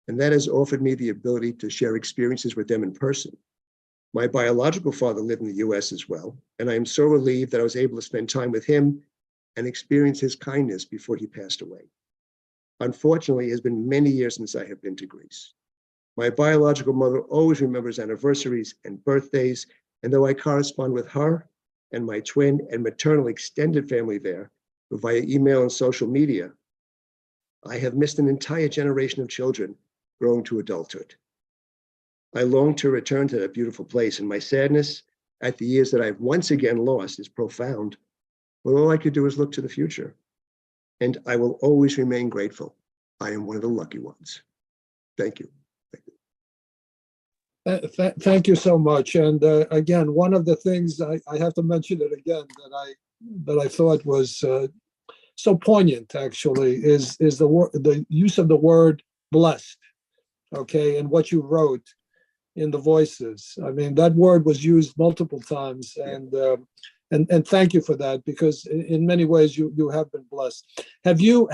And that has offered me the ability to share experiences with them in person. My biological father lived in the US as well, and I am so relieved that I was able to spend time with him and experience his kindness before he passed away. Unfortunately, it has been many years since I have been to Greece. My biological mother always remembers anniversaries and birthdays, and though I correspond with her and my twin and maternal extended family there via email and social media, I have missed an entire generation of children growing to adulthood. I long to return to that beautiful place, and my sadness at the years that I've once again lost is profound. But all I could do is look to the future, and I will always remain grateful. I am one of the lucky ones. Thank you. Thank you so much. And again, one of the things I have to mention it again that I thought was so poignant actually is the use of the word blessed. Okay, and what you wrote in the voices. I mean, that word was used multiple times, and thank you for that, because in many ways you have been blessed. Have you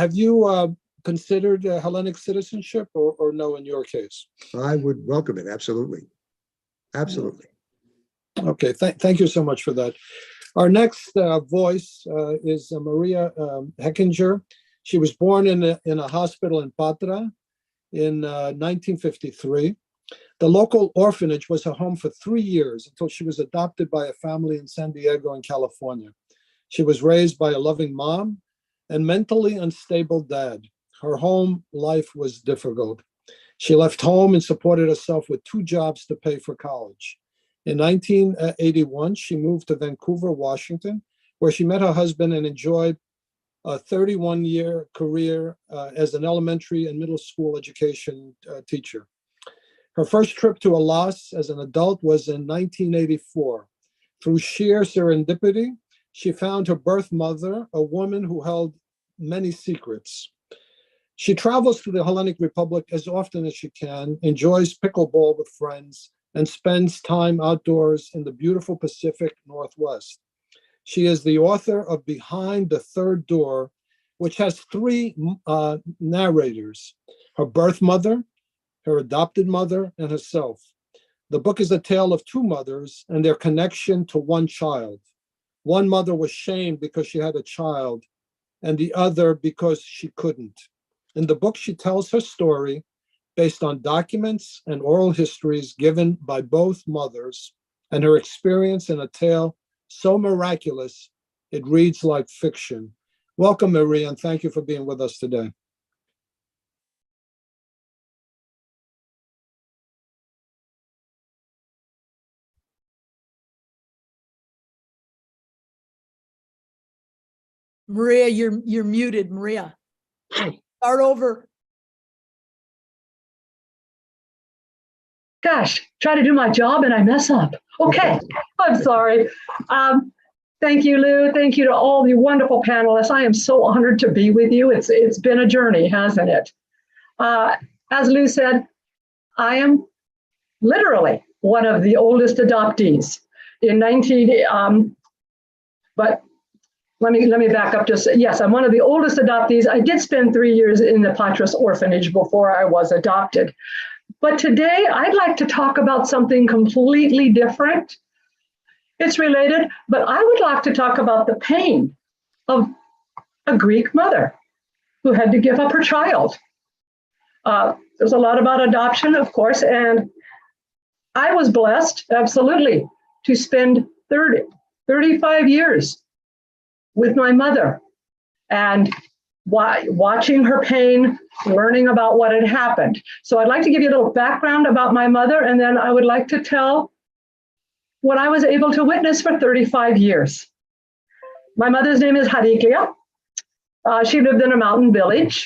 considered Hellenic citizenship or no in your case? I would welcome it, absolutely. Absolutely. Okay, thank you so much for that. Our next voice is Maria Heckinger. She was born in a hospital in Patra in 1953. The local orphanage was her home for 3 years until she was adopted by a family in San Diego in California. She was raised by a loving mom and mentally unstable dad. Her home life was difficult. She left home and supported herself with 2 jobs to pay for college. In 1981, she moved to Vancouver, Washington, where she met her husband and enjoyed a 31-year career as an elementary and middle school education teacher. Her first trip to Alas as an adult was in 1984. Through sheer serendipity, she found her birth mother, a woman who held many secrets. She travels to the Hellenic Republic as often as she can, enjoys pickleball with friends, and spends time outdoors in the beautiful Pacific Northwest. She is the author of Behind the Third Door, which has 3 narrators: her birth mother, her adopted mother, and herself. The book is a tale of 2 mothers and their connection to one child. One mother was shamed because she had a child, and the other because she couldn't. In the book, she tells her story based on documents and oral histories given by both mothers, and her experience in a tale so miraculous, it reads like fiction. Welcome, Maria, and thank you for being with us today. Maria, you're muted, Maria. Start over. Gosh, try to do my job and I mess up. Okay, I'm sorry. Thank you, Lou. Thank you to all the wonderful panelists. I am so honored to be with you. It's been a journey, hasn't it? As Lou said, I am literally one of the oldest adoptees. But let me back up just, yes, I'm one of the oldest adoptees. I did spend 3 years in the Patras orphanage before I was adopted. But today I'd like to talk about something completely different. It's related, but I would like to talk about the pain of a Greek mother who had to give up her child. There's a lot about adoption, of course, and I was blessed, absolutely, to spend 35 years with my mother and watching her pain, learning about what had happened. So I'd like to give you a little background about my mother, and then I would like to tell what I was able to witness for 35 years. My mother's name is Hariklia. She lived in a mountain village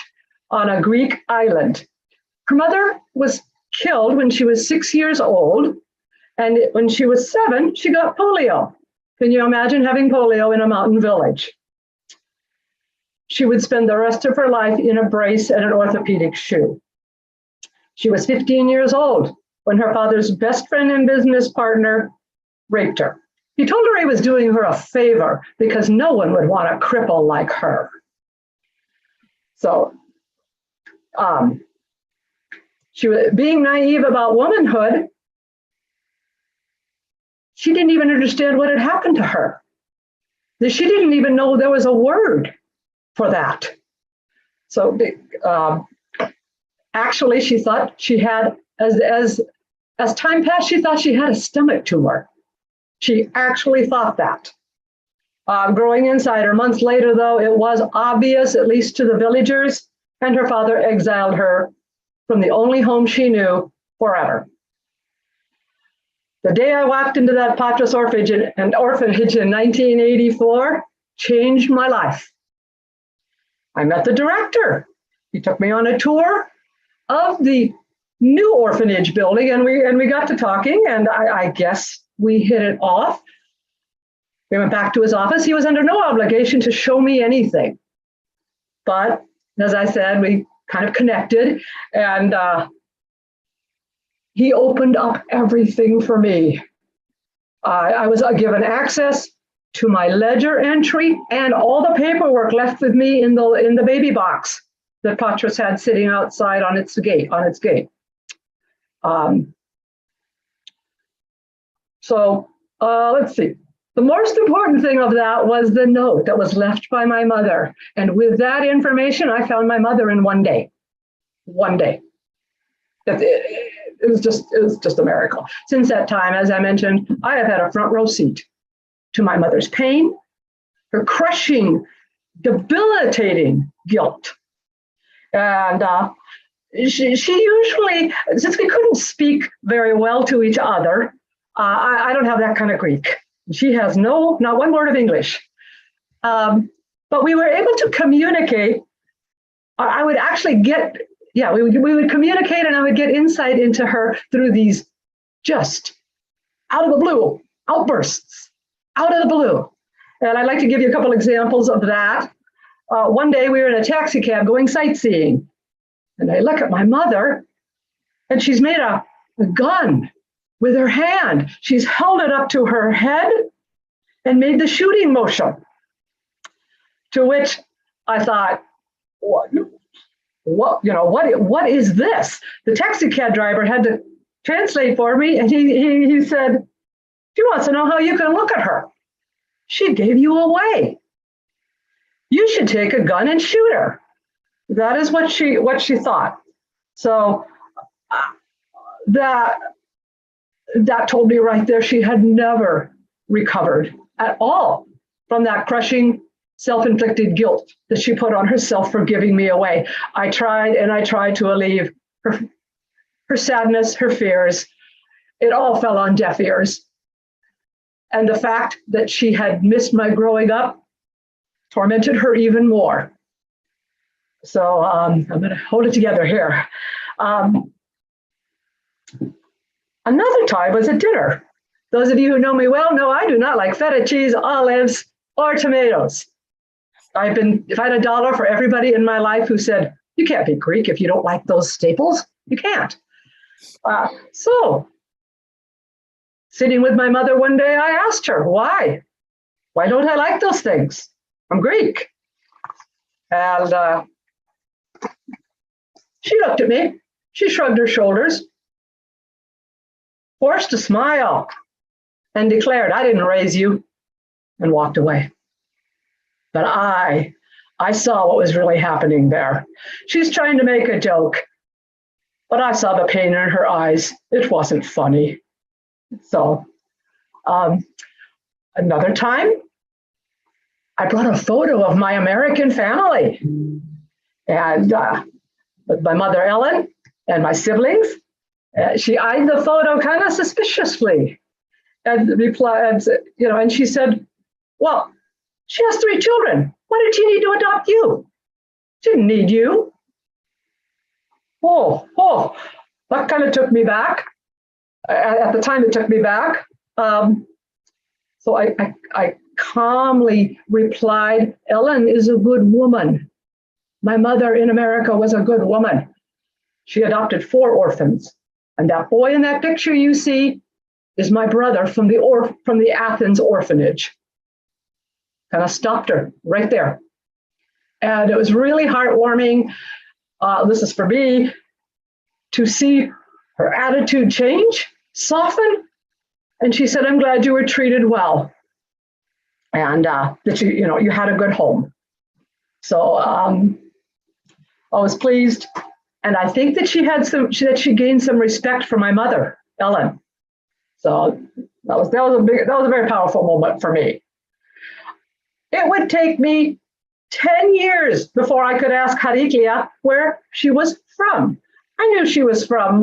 on a Greek island. Her mother was killed when she was 6 years old, and when she was 7, she got polio. Can you imagine having polio in a mountain village? She would spend the rest of her life in a brace and an orthopedic shoe. She was 15 years old when her father's best friend and business partner raped her. He told her he was doing her a favor because no one would want a cripple like her. So she was being naive about womanhood. She didn't even understand what had happened to her. She didn't even know there was a word for that. So actually, she thought she had, as time passed, she thought she had a stomach tumor. She actually thought that. growing inside her. Months later, though, it was obvious, at least to the villagers, and her father exiled her from the only home she knew forever. The day I walked into that Patras orphanage in 1984 changed my life. I met the director. He took me on a tour of the new orphanage building, and we got to talking, and I guess we hit it off. We went back to his office. He was under no obligation to show me anything. But as I said, we kind of connected, and he opened up everything for me. I was given access to my ledger entry and all the paperwork left with me in the baby box that Patras had sitting outside on its gate. Let's see. The most important thing of that was the note that was left by my mother. And with that information, I found my mother in one day. One day. It was just a miracle. Since that time, as I mentioned, I have had a front row seat to my mother's pain, her crushing, debilitating guilt. And she usually, since we couldn't speak very well to each other, I don't have that kind of Greek. She has not one word of English. But we were able to communicate. I would actually get, we would communicate, and I would get insight into her through these just out of the blue outbursts, out of the blue. And I'd like to give you a couple examples of that. One day we were in a taxi cab going sightseeing, and I look at my mother, and she's made a gun with her hand. She's held it up to her head and made the shooting motion. To which I thought, what is this? The taxi cab driver had to translate for me, and he said, she wants to know how you can look at her. She gave you away. You should take a gun and shoot her. That is what she thought. So that told me right there she had never recovered at all from that crushing self-inflicted guilt that she put on herself for giving me away. I tried to alleviate her sadness, her fears. It all fell on deaf ears. And the fact that she had missed my growing up tormented her even more. So I'm going to hold it together here. Another time was at dinner. Those of you who know me well know I do not like feta cheese, olives, or tomatoes. If I had $1 for everybody in my life who said, you can't be Greek if you don't like those staples, you can't. So sitting with my mother one day, I asked her, why? Why don't I like those things? I'm Greek. And she looked at me, she shrugged her shoulders, forced a smile, and declared, I didn't raise you, and walked away. But I saw what was really happening there. She's trying to make a joke, but I saw the pain in her eyes. It wasn't funny. So another time, I brought a photo of my American family, and with my mother, Ellen, and my siblings. She eyed the photo kind of suspiciously and replied, and she said, well, she has 3 children. Why did she need to adopt you? She didn't need you. Oh, that kind of took me back. At the time, it took me back. So I calmly replied, Ellen is a good woman. My mother in America was a good woman. She adopted 4 orphans. And that boy in that picture you see is my brother from the Athens orphanage. Kind of stopped her right there. And it was really heartwarming. This is for me to see her attitude change, soften. And she said, I'm glad you were treated well. And that you had a good home. So I was pleased. And I think that she gained some respect for my mother, Ellen. So that was a very powerful moment for me. It would take me 10 years before I could ask Hariklia where she was from. I knew she was from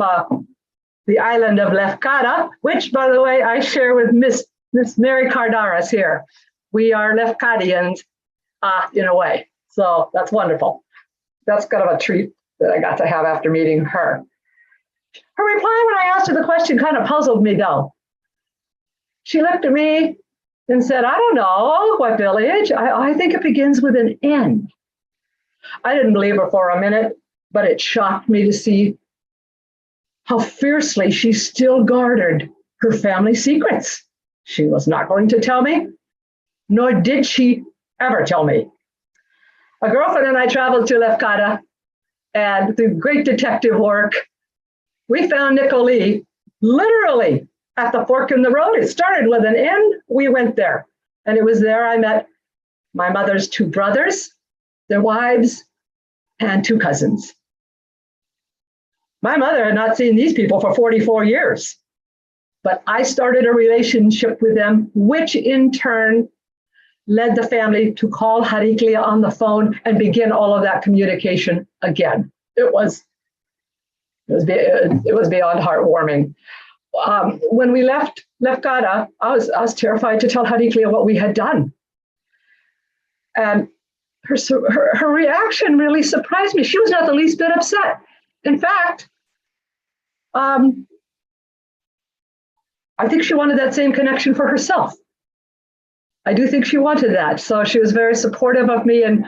the island of Lefkada, which, by the way, I share with Miss Mary Cardaras here. We are Lefkadians in a way, so that's wonderful. That's kind of a treat that I got to have after meeting her. Her reply when I asked her the question kind of puzzled me, though. She looked at me and said, I don't know what village. I think it begins with an N. I didn't believe her for a minute, but it shocked me to see how fiercely she still guarded her family secrets. She was not going to tell me, nor did she ever tell me. A girlfriend and I traveled to Lefkada, and through great detective work, we found Nicoli literally at the fork in the road. It started with an N. We went there, and it was there I met my mother's two brothers, their wives, and two cousins. My mother had not seen these people for 44 years, but I started a relationship with them, which in turn led the family to call Hariklia on the phone and begin all of that communication again. It was beyond heartwarming. When we left Lefkada, I was terrified to tell Hariklia what we had done. And her reaction really surprised me. She was not the least bit upset. In fact, I think she wanted that same connection for herself. I do think she wanted that. So she was very supportive of me and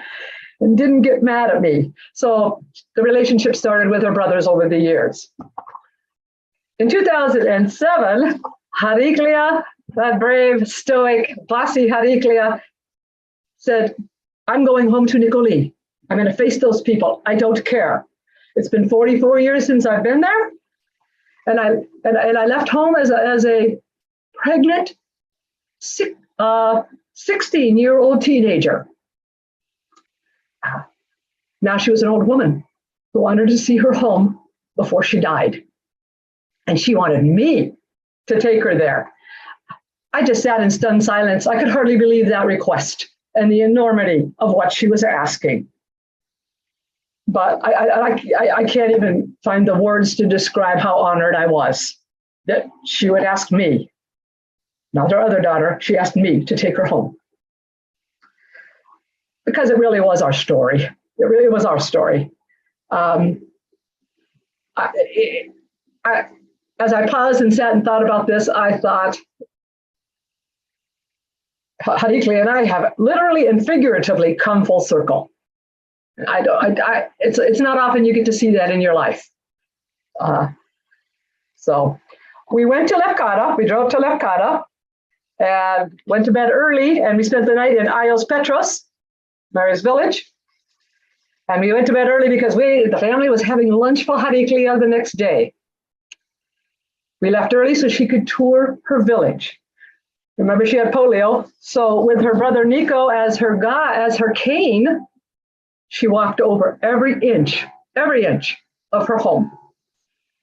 didn't get mad at me. So the relationship started with her brothers over the years. In 2007, Hariklia, that brave, stoic, bossy Hariklia, said, I'm going home to Nicoli. I'm going to face those people. I don't care. It's been 44 years since I've been there. And I left home as a pregnant 16-year-old teenager. Now she was an old woman who wanted to see her home before she died. And she wanted me to take her there. I just sat in stunned silence. I could hardly believe that request and the enormity of what she was asking. But I can't even find the words to describe how honored I was that she would ask me, not her other daughter, she asked me to take her home. Because it really was our story. It really was our story. As I paused and sat and thought about this, I thought, Hariklia and I have literally and figuratively come full circle. It's not often you get to see that in your life. So we went to Lefkada, we drove to Lefkada and went to bed early, and we spent the night in Ios Petros, Mary's village. And we went to bed early because the family was having lunch for Hariklia the next day. We left early so she could tour her village. Remember, she had polio, so with her brother Nico as her cane, she walked over every inch of her home.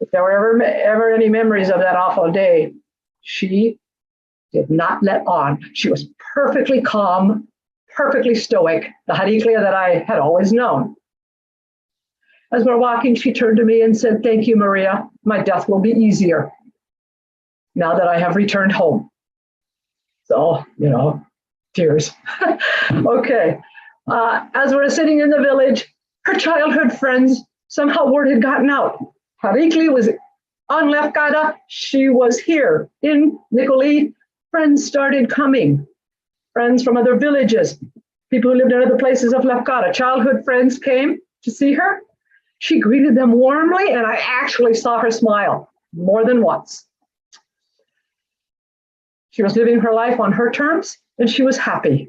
If there were ever any memories of that awful day, she did not let on. She was perfectly calm, perfectly stoic, the Hariklia that I had always known. As we're walking, she turned to me and said, "Thank you, Maria. My death will be easier now that I have returned home." So, tears. Okay. As we're sitting in the village, her childhood friends, somehow word had gotten out. Hariklia was on Lefkada. She was here in Nicoli. Friends started coming. Friends from other villages, people who lived in other places of Lefkada. Childhood friends came to see her. She greeted them warmly, and I actually saw her smile more than once. She was living her life on her terms, and she was happy.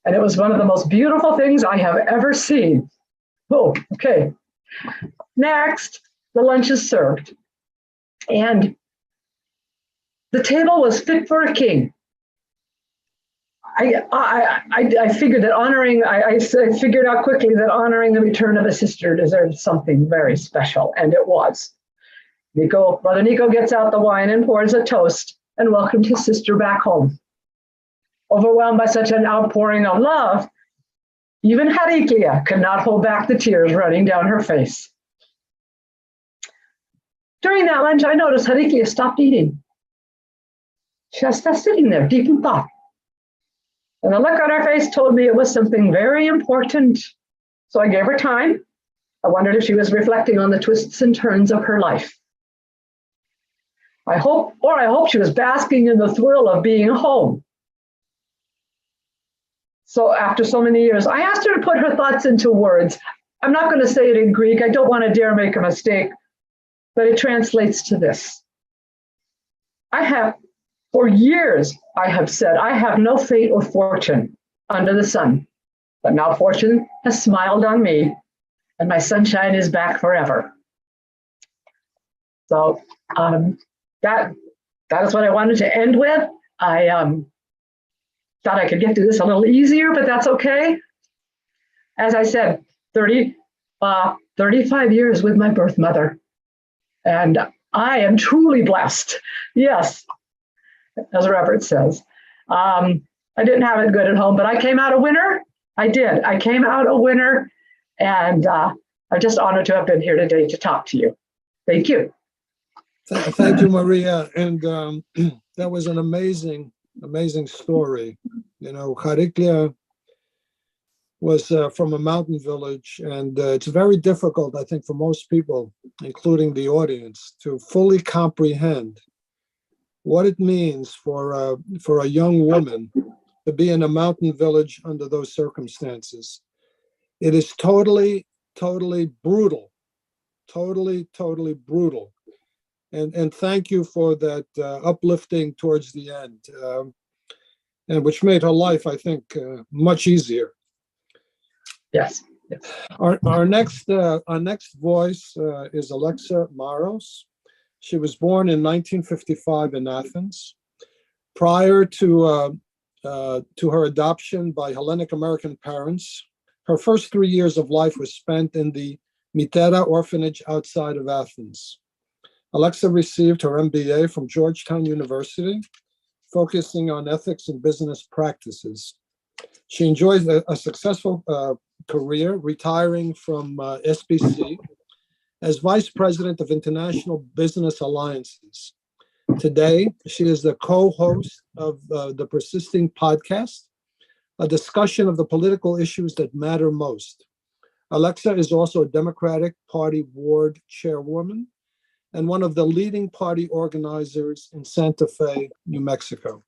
And it was one of the most beautiful things I have ever seen. Oh, okay. Next, the lunch is served. And the table was fit for a king. I figured that I figured out quickly that honoring the return of a sister deserved something very special, and it was. Brother Nico gets out the wine and pours a toast and welcomed his sister back home. Overwhelmed by such an outpouring of love, even Heraclea could not hold back the tears running down her face. During that lunch, I noticed Heraclea stopped eating. She was just sitting there, deep in thought. And the look on her face told me it was something very important. So I gave her time. I wondered if she was reflecting on the twists and turns of her life. I hope she was basking in the thrill of being home. So after so many years, I asked her to put her thoughts into words. I'm not going to say it in Greek. I don't want to dare make a mistake, but it translates to this. For years, I have said, I have no fate or fortune under the sun, but now fortune has smiled on me and my sunshine is back forever. So that is what I wanted to end with. I thought I could get through this a little easier, but that's okay. As I said, 35 years with my birth mother, and I am truly blessed. Yes. As Robert says, I didn't have it good at home, but I came out a winner. I did. I came out a winner, and I'm just honored to have been here today to talk to you. Thank you. Thank you, Maria. And that was an amazing story. You know, Heraclea was from a mountain village, and it's very difficult, I think, for most people, including the audience, to fully comprehend what it means for a young woman to be in a mountain village under those circumstances. It is totally brutal, totally brutal. And thank you for that uplifting towards the end, and which made her life, I think, much easier. Yes. Our next voice is Alexa Maros. She was born in 1955 in Athens. Prior to her adoption by Hellenic American parents, her first 3 years of life was spent in the Mitera orphanage outside of Athens. Alexa received her MBA from Georgetown University, focusing on ethics and business practices. She enjoys a successful career, retiring from SBC as Vice President of International Business Alliances. Today, she is the co-host of the Persisting podcast, a discussion of the political issues that matter most. Alexa is also a Democratic Party Ward Chairwoman and one of the leading party organizers in Santa Fe, New Mexico.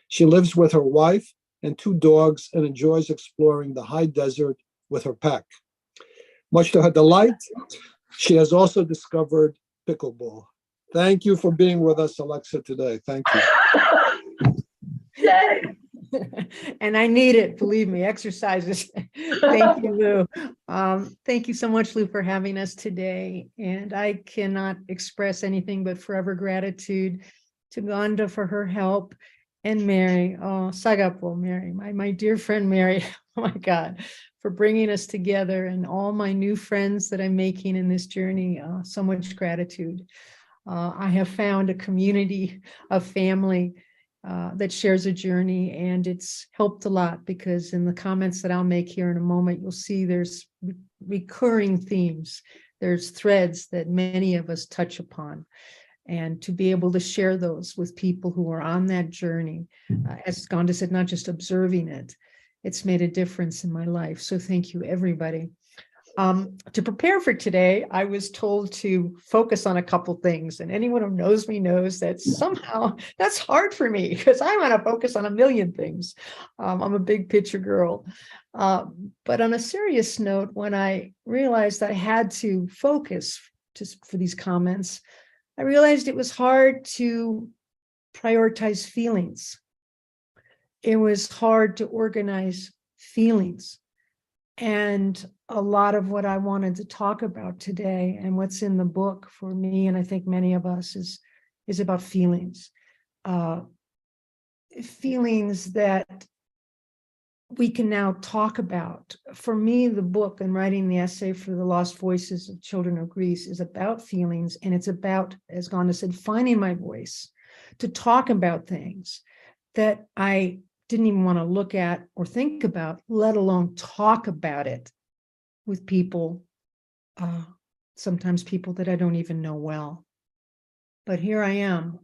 She lives with her wife and 2 dogs and enjoys exploring the high desert with her pack. Much to her delight, she has also discovered pickleball. Thank you for being with us, Alexa, today. Thank you. Yay. And I need it, believe me, exercises. Thank you, Lou. Thank you so much, Lou, for having us today. And I cannot express anything but forever gratitude to Gonda for her help, and Mary, Sagapo, Mary, my dear friend Mary, oh my God, for bringing us together, and all my new friends that I'm making in this journey. So much gratitude. I have found a community of family that shares a journey, and it's helped a lot, because in the comments that I'll make here in a moment, you'll see there's recurring themes. There's threads that many of us touch upon, and to be able to share those with people who are on that journey, as Gonda said, not just observing it, it's made a difference in my life. So thank you, everybody. To prepare for today, I was told to focus on a couple things, and anyone who knows me knows that somehow that's hard for me, because I want to focus on a million things. I'm a big picture girl. But on a serious note, when I realized I had to focus for these comments, I realized it was hard to prioritize feelings. It was hard to organize feelings. And a lot of what I wanted to talk about today, and what's in the book for me, and I think many of us, is about feelings. Feelings that we can now talk about. For me, the book and writing the essay for the Lost Voices of Children of Greece is about feelings, and it's about, as Gonda said, finding my voice to talk about things that I didn't even want to look at or think about, let alone talk about it with people, sometimes people that I don't even know well. But here I am.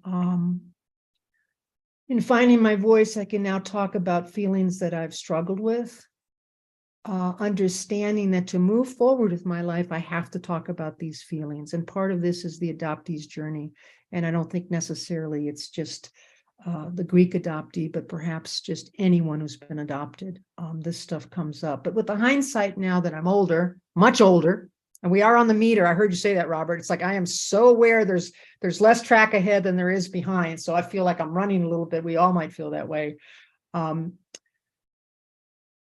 In finding my voice, I can now talk about feelings that I've struggled with, understanding that to move forward with my life, I have to talk about these feelings. And part of this is the adoptee's journey. And I don't think necessarily it's just the Greek adoptee, but perhaps just anyone who's been adopted. This stuff comes up. But with the hindsight now that I'm older, much older, and we are on the meter. I heard you say that, Robert. It's like I am so aware there's less track ahead than there is behind. So I feel like I'm running a little bit. We all might feel that way.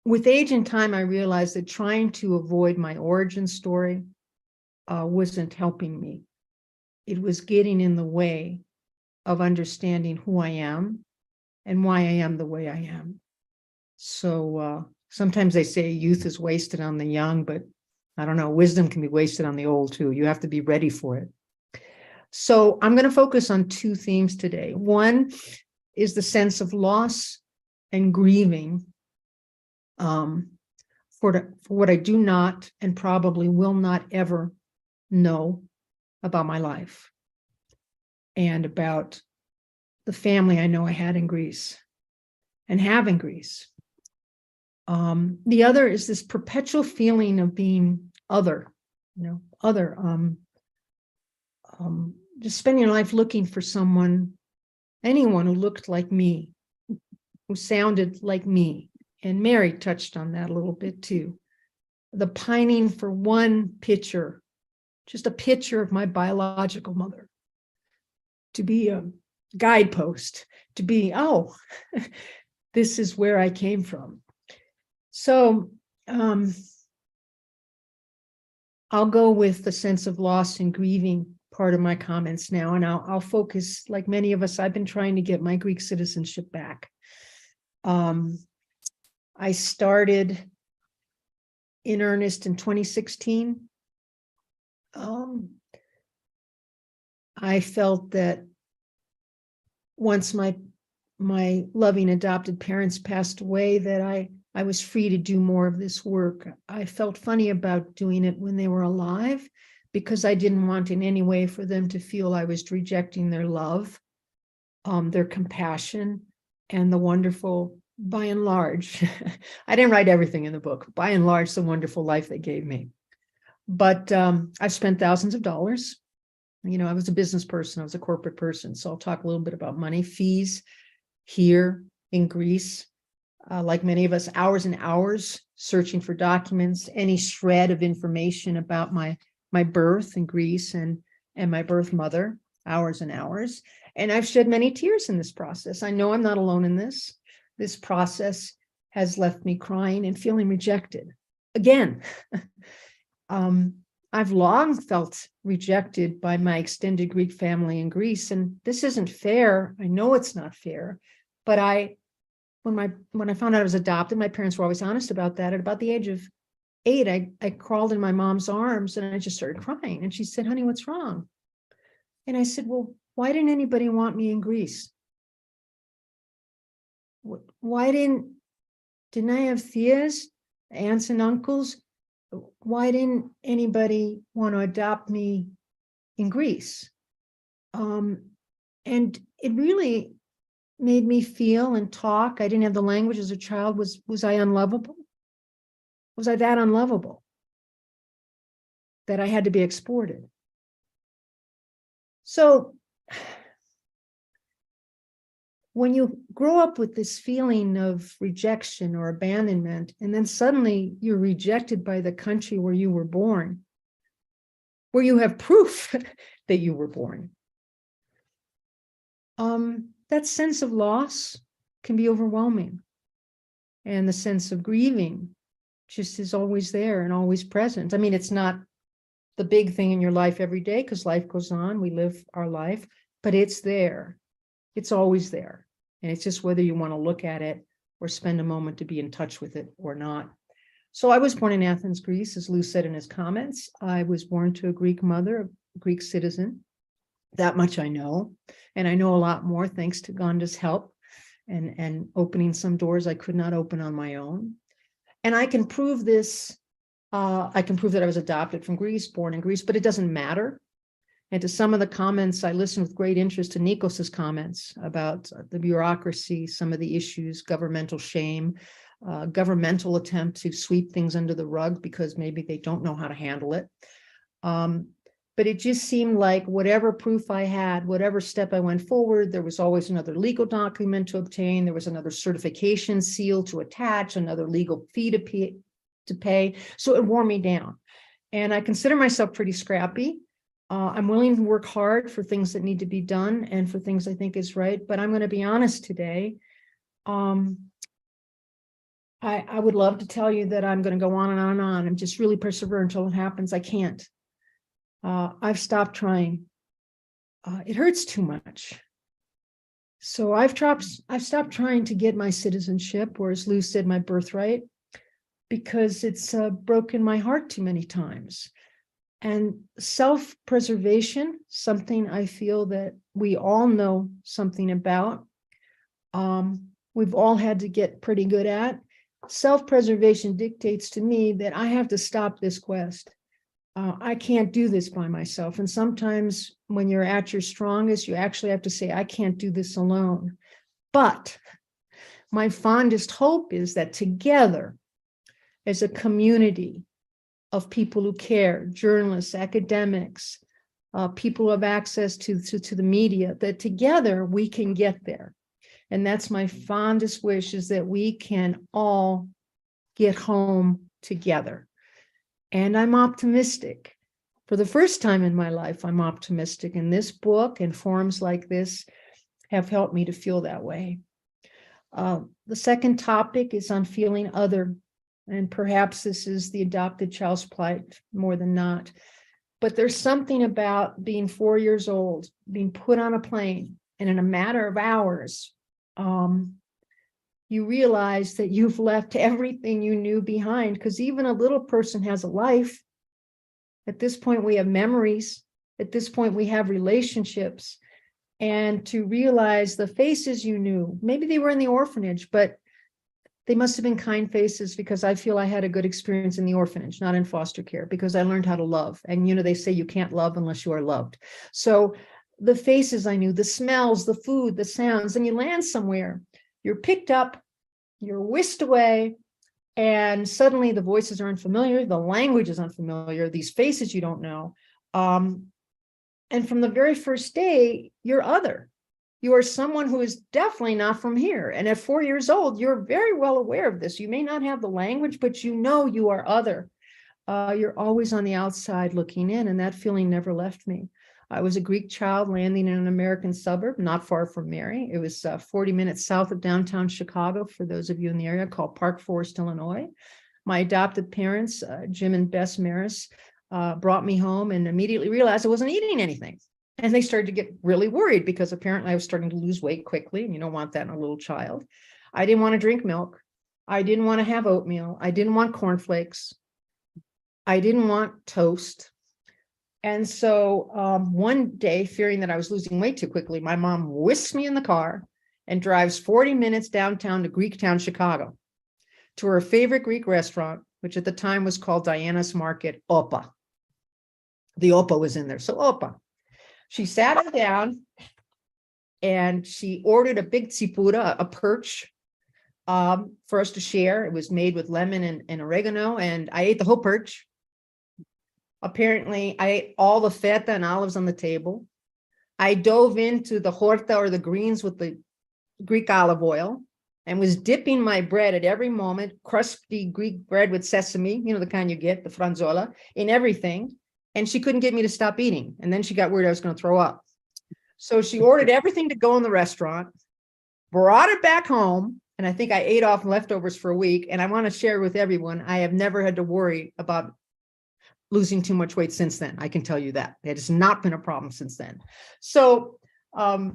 With age and time, I realized that trying to avoid my origin story wasn't helping me. It was getting in the way of understanding who I am and why I am the way I am. So sometimes they say youth is wasted on the young, but I don't know, wisdom can be wasted on the old too. You have to be ready for it. So I'm going to focus on two themes today. One is the sense of loss and grieving for what I do not and probably will not ever know about my life and about the family I know I had in Greece and have in Greece. The other is this perpetual feeling of being other, just spending your life looking for someone, anyone who looked like me, who sounded like me. And Mary touched on that a little bit too. The pining for one picture, just a picture of my biological mother, to be a guidepost, to be, oh, this is where I came from. So I'll go with the sense of loss and grieving part of my comments now, and I'll focus, like many of us, I've been trying to get my Greek citizenship back. I started in earnest in 2016. I felt that once my loving adopted parents passed away, that I was free to do more of this work. I felt funny about doing it when they were alive because I didn't want in any way for them to feel I was rejecting their love, their compassion, and the wonderful, by and large, I didn't write everything in the book, by and large, the wonderful life they gave me. But I've spent thousands of dollars. I was a business person, I was a corporate person. So I'll talk a little bit about money, fees here in Greece. Like many of us, hours and hours searching for documents, any shred of information about my birth in Greece and my birth mother, hours and hours. And I've shed many tears in this process. I know I'm not alone in this. This process has left me crying and feeling rejected. Again, I've long felt rejected by my extended Greek family in Greece, and this isn't fair. I know it's not fair, but when I found out I was adopted, my parents were always honest about that. At about the age of 8, I crawled in my mom's arms and I just started crying. And she said, "Honey, what's wrong?" And I said, "Well, why didn't anybody want me in Greece? Why didn't I have tias, aunts and uncles? Why didn't anybody want to adopt me in Greece?" And it really made me feel and talk. I didn't have the language as a child. Was I unlovable? Was I that unlovable that I had to be exported? So when you grow up with this feeling of rejection or abandonment, and then suddenly you're rejected by the country where you were born, where you have proof that you were born, that sense of loss can be overwhelming. And the sense of grieving just is always there and always present. I mean, it's not the big thing in your life every day because life goes on, we live our life, but it's there. It's always there. And it's just whether you want to look at it or spend a moment to be in touch with it or not. So I was born in Athens, Greece, as Lou said in his comments. I was born to a Greek mother, a Greek citizen. That much I know. And I know a lot more thanks to Gonda's help and opening some doors I could not open on my own. And I can prove this. I can prove that I was adopted from Greece, born in Greece, but it doesn't matter. And to some of the comments, I listened with great interest to Nikos's comments about the bureaucracy, some of the issues, governmental shame, governmental attempt to sweep things under the rug because maybe they don't know how to handle it. But it just seemed like whatever proof I had, whatever step I went forward, there was always another legal document to obtain. There was another certification seal to attach, another legal fee to pay. So it wore me down. And I consider myself pretty scrappy. I'm willing to work hard for things that need to be done and for things I think is right. But I'm going to be honest today. I would love to tell you that I'm going to go on and on and on and just really persevere until it happens. I can't. I've stopped trying. It hurts too much. So I've stopped trying to get my citizenship, or as Lou said, my birthright, because it's broken my heart too many times. And self-preservation, something I feel that we all know something about. We've all had to get pretty good at. Self-preservation dictates to me that I have to stop this quest. I can't do this by myself. And sometimes when you're at your strongest, you actually have to say, I can't do this alone. But my fondest hope is that together, as a community of people who care, journalists, academics, people who have access to the media, that together we can get there. And that's my fondest wish, is that we can all get home together. And I'm optimistic. For the first time in my life, I'm optimistic. And this book and forums like this have helped me to feel that way. The second topic is on feeling other. And perhaps this is the adopted child's plight more than not. But there's something about being 4 years old, being put on a plane, and in a matter of hours, you realize that you've left everything you knew behind, because even a little person has a life. At this point, we have memories. At this point, we have relationships. And to realize the faces you knew, maybe they were in the orphanage, but they must have been kind faces, because I feel I had a good experience in the orphanage, not in foster care, because I learned how to love. And, they say you can't love unless you are loved. So the faces I knew, the smells, the food, the sounds, and you land somewhere. You're picked up, you're whisked away, and suddenly the voices are unfamiliar, the language is unfamiliar, these faces you don't know. And from the very first day, you're other. You are someone who is definitely not from here. And at 4 years old, you're very well aware of this. You may not have the language, but you know you are other. You're always on the outside looking in, and that feeling never left me. I was a Greek child landing in an American suburb, not far from Mary. It was 40 minutes south of downtown Chicago, for those of you in the area, called Park Forest, Illinois. My adopted parents, Jim and Bess Maros, brought me home and immediately realized I wasn't eating anything. And they started to get really worried, because apparently I was starting to lose weight quickly, and you don't want that in a little child. I didn't want to drink milk. I didn't want to have oatmeal. I didn't want cornflakes. I didn't want toast. And so one day, fearing that I was losing weight too quickly, my mom whisks me in the car and drives 40 minutes downtown to Greektown, Chicago, to her favorite Greek restaurant, which at the time was called Diana's Market, Opa. The Opa was in there, so Opa. She sat us down and she ordered a big tsipura, a perch, for us to share. It was made with lemon and oregano, and I ate the whole perch. Apparently, I ate all the feta and olives on the table. I dove into the horta, or the greens, with the Greek olive oil, and was dipping my bread at every moment, crusty Greek bread with sesame, the kind you get, the franzola, in everything. And she couldn't get me to stop eating. And then she got worried I was going to throw up. So she ordered everything to go in the restaurant, brought it back home, and I think I ate off leftovers for a week. And I want to share with everyone, I have never had to worry about losing too much weight since then. I can tell you that. It has not been a problem since then. So I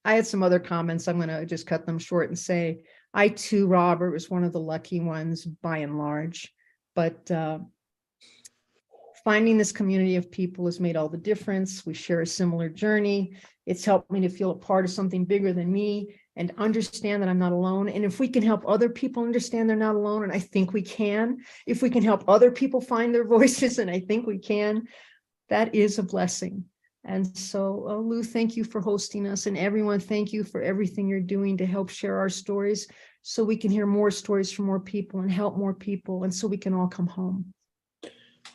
had some other comments. I'm going to just cut them short and say, I too, Robert, was one of the lucky ones by and large. But finding this community of people has made all the difference. We share a similar journey. It's helped me to feel a part of something bigger than me and understand that I'm not alone. And if we can help other people understand they're not alone, and I think we can, if we can help other people find their voices, and I think we can, that is a blessing. And so, Lou, thank you for hosting us, and everyone, thank you for everything you're doing to help share our stories so we can hear more stories from more people and help more people, and so we can all come home.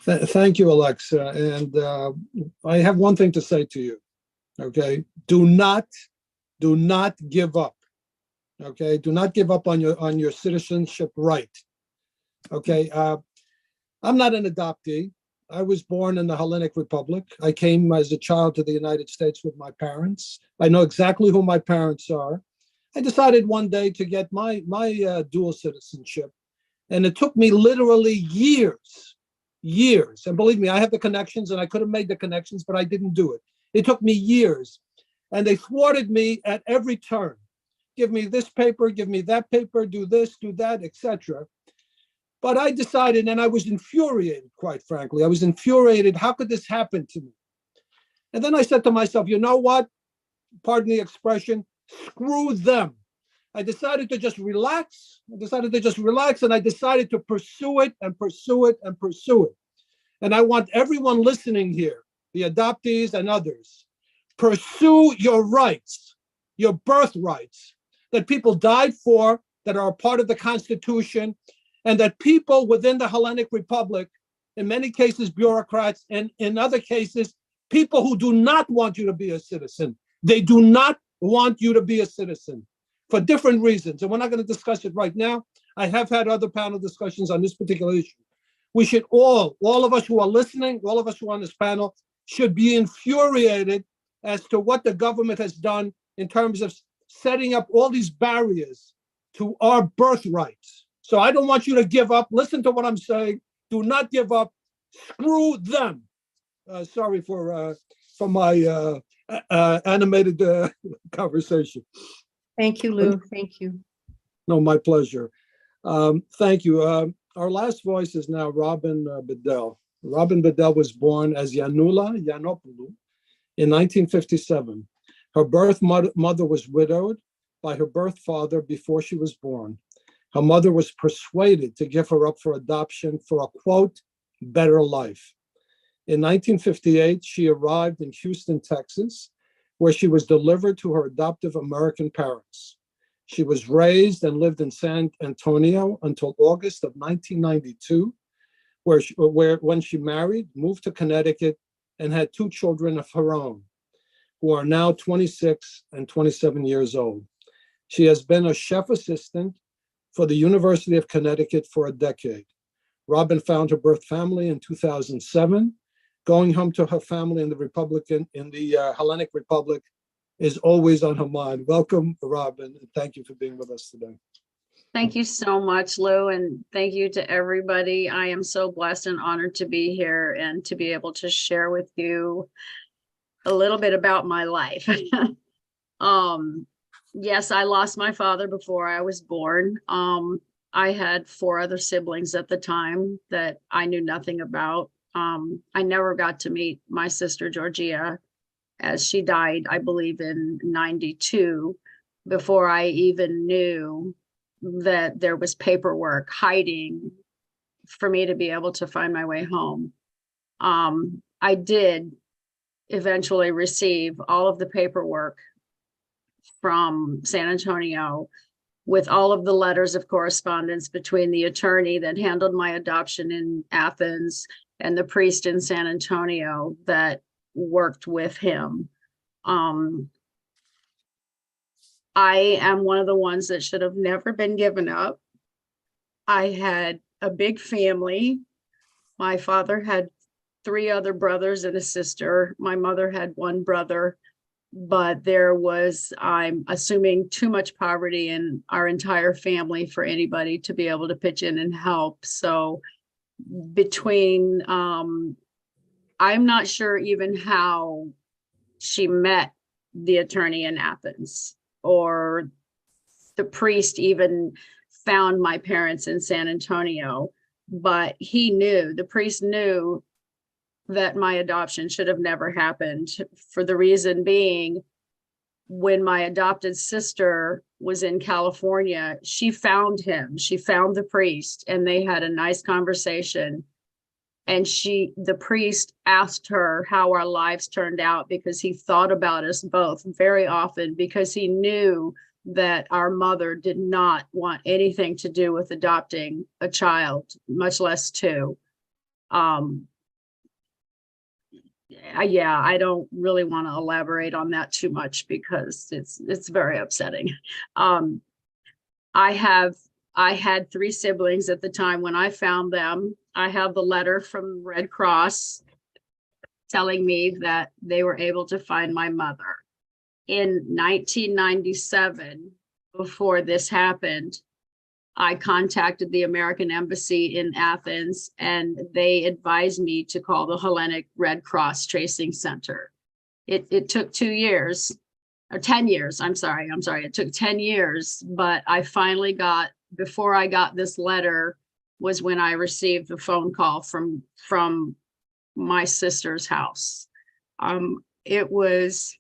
Thank you, Alexa. And I have one thing to say to you, okay? Do not give up, okay? Do not give up on your citizenship right, okay? I'm not an adoptee. I was born in the Hellenic Republic. I came as a child to the United States with my parents. I know exactly who my parents are. I decided one day to get my dual citizenship, and it took me literally years. And believe me, I have the connections, and I could have made the connections, but I didn't do it. It took me years, and they thwarted me at every turn. Give me this paper, give me that paper, do this, do that, etc. But I decided, and I was infuriated, quite frankly. I was infuriated. How could this happen to me? And then I said to myself, you know what? Pardon the expression, screw them. I decided to just relax. And I decided to pursue it and pursue it and pursue it. And I want everyone listening here, the adoptees and others, pursue your rights, your birthrights that people died for, that are a part of the Constitution, and that people within the Hellenic Republic, in many cases bureaucrats, and in other cases, people who do not want you to be a citizen. They do not want you to be a citizen for different reasons. And we're not going to discuss it right now. I have had other panel discussions on this particular issue. We should all of us who are listening, all of us who are on this panel, should be infuriated as to what the government has done in terms of setting up all these barriers to our birthrights. So I don't want you to give up. Listen to what I'm saying. Do not give up. Screw them. Sorry for my animated conversation. Thank you, Lou. Thank you. No, my pleasure. Thank you. Our last voice is now Robyn Bedell. Robyn Bedell was born as Yanula Yiannopoulou in 1957. Her birth mother was widowed by her birth father before she was born. Her mother was persuaded to give her up for adoption for a, quote, better life. In 1958, she arrived in Houston, Texas, where she was delivered to her adoptive American parents. She was raised and lived in San Antonio until August of 1992, when she married, moved to Connecticut, and had two children of her own, who are now 26 and 27 years old. She has been a chef assistant for the University of Connecticut for a decade. Robyn found her birth family in 2007. Going home to her family in the Hellenic Republic is always on her mind. Welcome, Robyn, and thank you for being with us today. Thank you so much, Lou, and thank you to everybody. I am so blessed and honored to be here and to be able to share with you a little bit about my life. Yes, I lost my father before I was born. I had 4 other siblings at the time that I knew nothing about. I never got to meet my sister Georgia, as she died, I believe, in 92, before I even knew that there was paperwork hiding for me to be able to find my way home. I did eventually receive all of the paperwork from San Antonio, with all of the letters of correspondence between the attorney that handled my adoption in Athens and the priest in San Antonio that worked with him. I am one of the ones that should have never been given up. I had a big family. My father had 3 other brothers and a sister. My mother had 1 brother, but there was, I'm assuming, too much poverty in our entire family for anybody to be able to pitch in and help. So between, I'm not sure even how she met the attorney in Athens, or the priest even found my parents in San Antonio, but he knew, the priest knew that my adoption should have never happened, for the reason being, when my adopted sister was in California, she found him, she found the priest, and they had a nice conversation. And the priest asked her how our lives turned out, because he thought about us both very often, because he knew that our mother did not want anything to do with adopting a child, much less two. Yeah, I don't really want to elaborate on that too much, because it's very upsetting. I had 3 siblings at the time when I found them. I have the letter from Red Cross telling me that they were able to find my mother. In 1997, before this happened, I contacted the American Embassy in Athens, and they advised me to call the Hellenic Red Cross Tracing Center. It took 2 years, or 10 years, I'm sorry. It took 10 years, but I finally got, before I got this letter, was when I received the phone call from my sister's house. It was,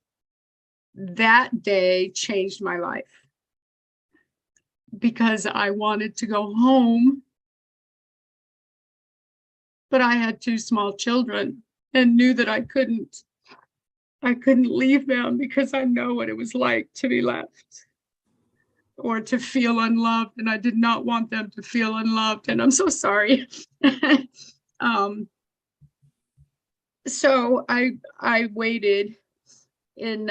that day changed my life, because I wanted to go home, but I had 2 small children and knew that I couldn't leave them, because I know what it was like to be left or to feel unloved, and I did not want them to feel unloved, and I'm so sorry. So I waited in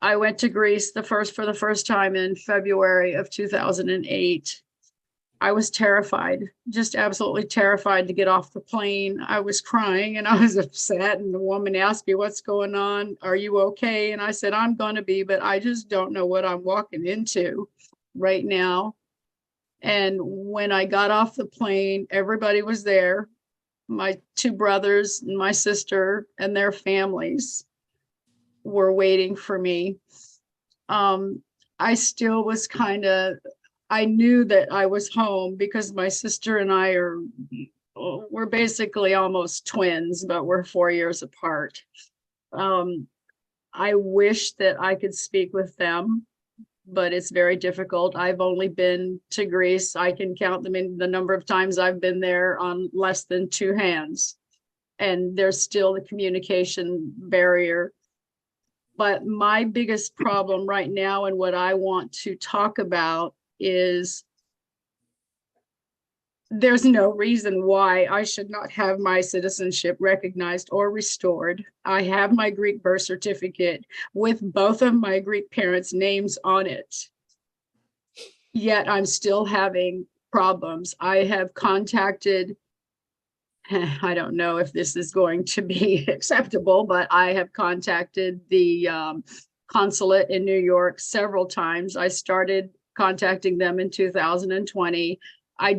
I went to Greece for the first time in February of 2008. I was terrified, just absolutely terrified to get off the plane. I was crying and I was upset, and the woman asked me, "What's going on? Are you okay?" And I said, "I'm going to be, but I just don't know what I'm walking into right now." And when I got off the plane, everybody was there. My 2 brothers and my sister and their families were waiting for me. I still was I knew that I was home, because my sister and I we're basically almost twins, but we're 4 years apart. I wish that I could speak with them, but it's very difficult. I've only been to Greece. I can count them in the number of times I've been there on less than 2 hands. And there's still the communication barrier. But my biggest problem right now, and what I want to talk about, is there's no reason why I should not have my citizenship recognized or restored. I have my Greek birth certificate with both of my Greek parents' names on it. Yet I'm still having problems. I have contacted, I don't know if this is going to be acceptable, but I have contacted the consulate in New York several times. I started contacting them in 2020. I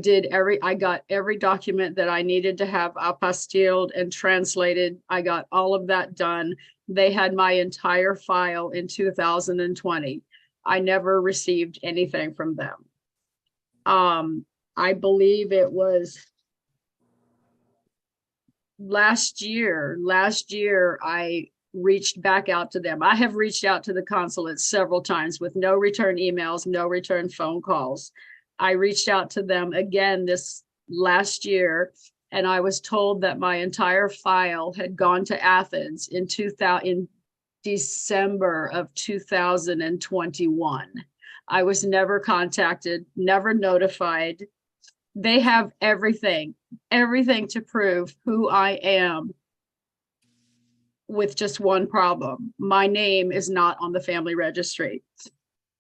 got every document that I needed to have apostilled and translated. I got all of that done. They had my entire file in 2020. I never received anything from them. I believe it was last year I reached back out to them. I have reached out to the consulate several times with no return emails, no return phone calls. I reached out to them again this last year, and I was told that my entire file had gone to Athens in December of 2021. I was never contacted, never notified. They have everything to prove who I am, with just one problem. My name is not on the family registry.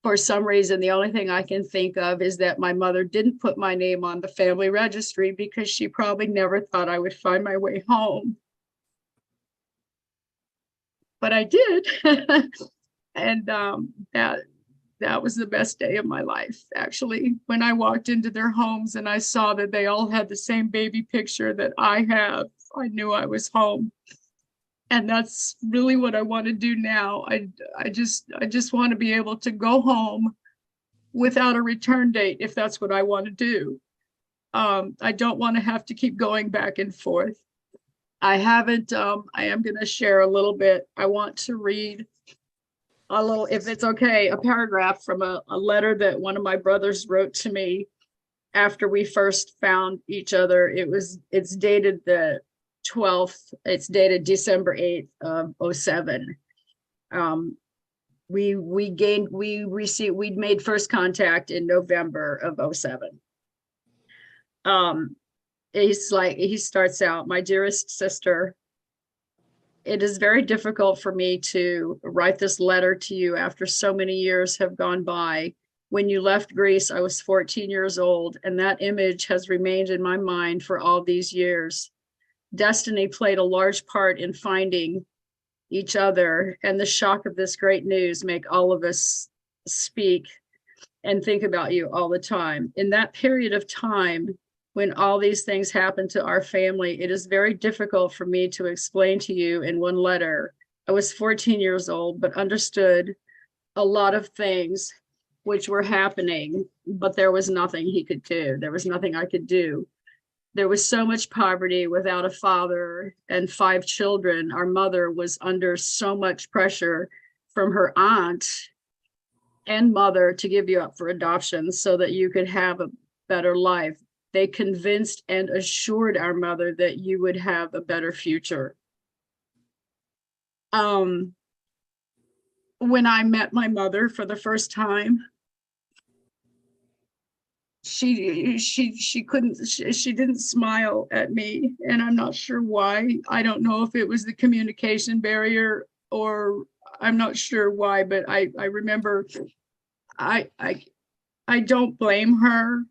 For some reason, the only thing I can think of is that my mother didn't put my name on the family registry because she probably never thought I would find my way home. But I did. And that was the best day of my life, actually, when I walked into their homes and I saw that they all had the same baby picture that I have. I knew I was home. And that's really what I want to do now. I just want to be able to go home without a return date, if that's what I want to do. I don't want to have to keep going back and forth. I haven't, I am going to share a little bit. I want to read a little, if it's okay, a paragraph from a letter that one of my brothers wrote to me after we first found each other. It's dated the 12th, it's dated December 8th of 07. We'd made first contact in November of 07. He starts out, "My dearest sister, it is very difficult for me to write this letter to you after so many years have gone by. When you left Greece, I was 14 years old, and that image has remained in my mind for all these years. Destiny played a large part in finding each other, and the shock of this great news make all of us speak and think about you all the time. In that period of time, when all these things happened to our family, it is very difficult for me to explain to you in one letter. I was 14 years old, but understood a lot of things which were happening, but there was nothing he could do. There was nothing I could do. There was so much poverty without a father and 5 children. Our mother was under so much pressure from her aunt and mother to give you up for adoption so that you could have a better life. They convinced and assured our mother that you would have a better future." When I met my mother for the first time, she didn't smile at me, and I'm not sure why. I don't know if it was the communication barrier, or I'm not sure why, but I remember I don't blame her.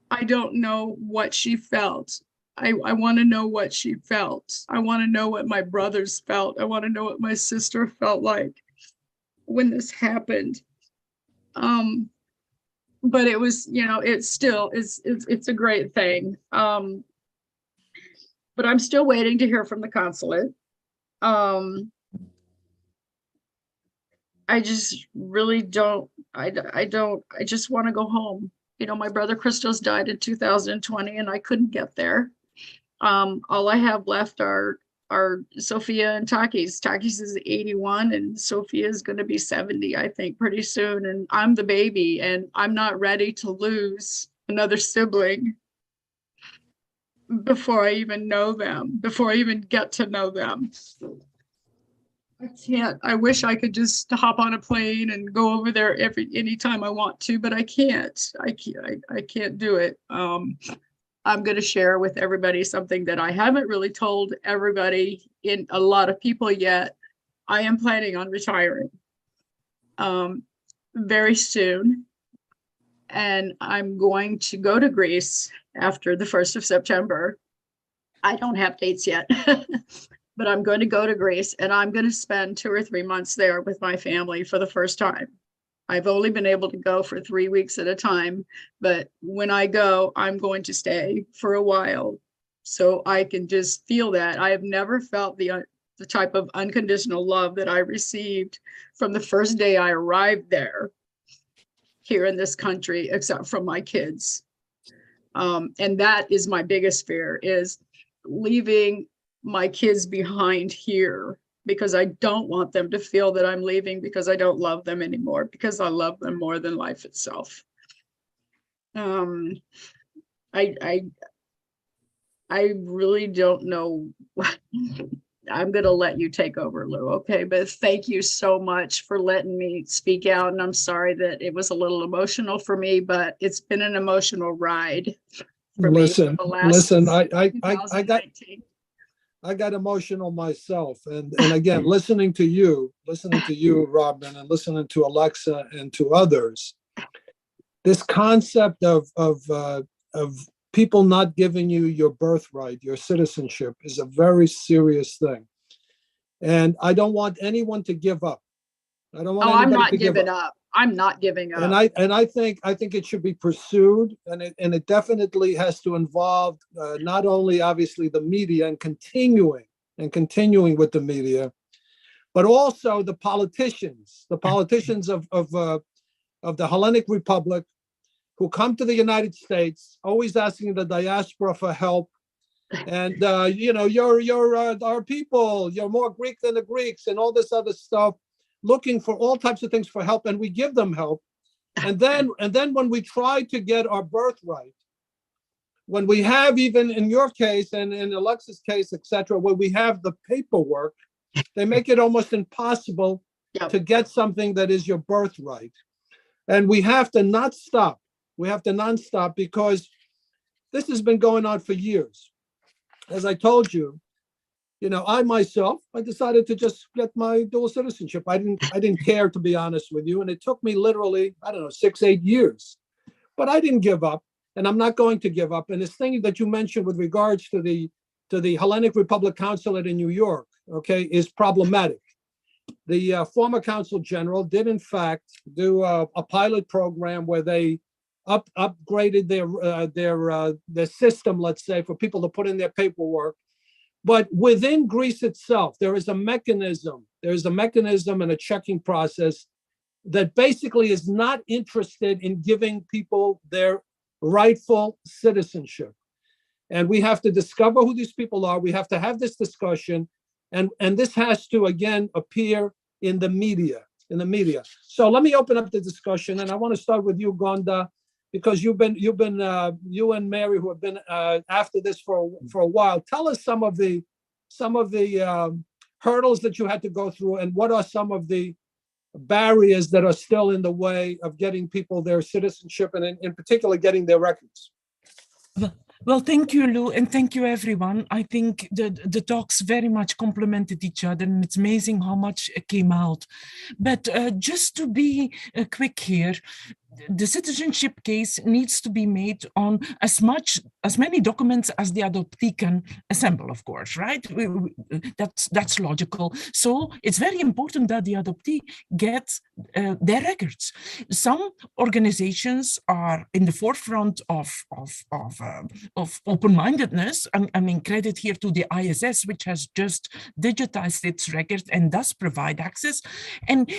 I don't know what she felt. I want to know what she felt. I want to know what my brothers felt. I want to know what my sister felt like when this happened. But it was, it's a great thing. But I'm still waiting to hear from the consulate. I just really don't, I just want to go home. My brother Christos died in 2020 and I couldn't get there. All I have left are Sophia and Takis. Takis is 81 and Sophia is going to be 70, I think, pretty soon. And I'm the baby and I'm not ready to lose another sibling before I even know them, before I even get to know them. I can't. I wish I could just hop on a plane and go over there anytime I want to, but I can't. I can't do it. I'm going to share with everybody something that I haven't really told everybody, in a lot of people yet. I am planning on retiring very soon, and I'm going to go to Greece after the 1st of September. I don't have dates yet. But I'm going to go to Greece and I'm going to spend 2 or 3 months there with my family for the first time. I've only been able to go for 3 weeks at a time, but when I go, I'm going to stay for a while so I can just feel that. I have never felt the type of unconditional love that I received from the first day I arrived there here in this country, except from my kids. And that is my biggest fear, is leaving my kids behind here, because I don't want them to feel that I'm leaving because I don't love them anymore, because I love them more than life itself. I really don't know. I'm going to let you take over, Lou, okay? But thank you so much for letting me speak out. And I'm sorry that it was a little emotional for me, but it's been an emotional ride for me for the last I got emotional myself, and again, listening to you, Robyn, and listening to Alexa and to others, this concept of people not giving you your birthright, your citizenship, is a very serious thing, and I don't want anyone to give up. I don't want. I'm not giving up. I'm not giving up. And I think it should be pursued, and it definitely has to involve not only obviously the media and continuing with the media, but also the politicians of the Hellenic Republic, who come to the United States, always asking the diaspora for help. And, you're our people, you're more Greek than the Greeks and all this other stuff, looking for all types of things for help. And we give them help. And then when we try to get our birthright, when we have, even in your case and in Alexa's case, etc., where we have the paperwork, they make it almost impossible to get something that is your birthright. And we have to not stop. We have to non-stop, because this has been going on for years. As I told you, I myself, I decided to just get my dual citizenship. I didn't care, to be honest with you. And it took me literally, 6-8 years, but I didn't give up, and I'm not going to give up. And this thing that you mentioned with regards to the Hellenic Republic Consulate in New York, okay, is problematic. The former consul general did in fact do a pilot program where they upgraded their system, let's say, for people to put in their paperwork. But within Greece itself, there is a mechanism and a checking process that basically is not interested in giving people their rightful citizenship. And we have to discover who these people are. We have to have this discussion. And this has to, again, appear in the media. So let me open up the discussion. And I want to start with you, Gonda, because you and Mary, who have been after this for a while. Tell us some of the hurdles that you had to go through, and what are some of the barriers that are still in the way of getting people their citizenship, and in particular getting their records. Well, thank you, Lou, and thank you, everyone. I think the talks very much complemented each other, and it's amazing how much came out. But just to be quick here, the citizenship case needs to be made on as many documents as the adoptee can assemble, of course, right? That's logical. So it's very important that the adoptee gets their records. Some organizations are in the forefront of open-mindedness. I mean, credit here to the ISS, which has just digitized its record and does provide access. And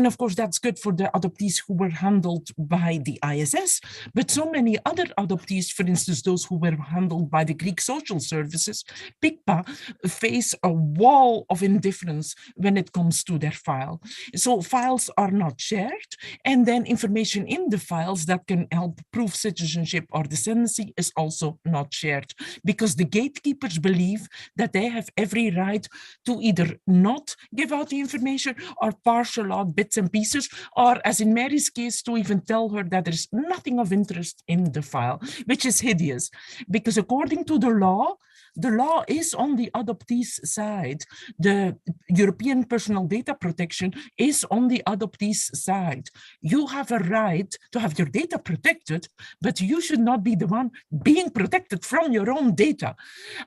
of course, that's good for the adoptees who were handled by the ISS, but so many other adoptees, for instance, those who were handled by the Greek social services, PICPA, face a wall of indifference when it comes to their file. So files are not shared, and then information in the files that can help prove citizenship or descendancy is also not shared, because the gatekeepers believe that they have every right to either not give out the information or parcel out bits and pieces, or as in Mary's case, to even tell her that there's nothing of interest in the file, which is hideous, because according to the law is on the adoptee's side. The European Personal Data Protection is on the adoptee's side. You have a right to have your data protected, but you should not be the one being protected from your own data.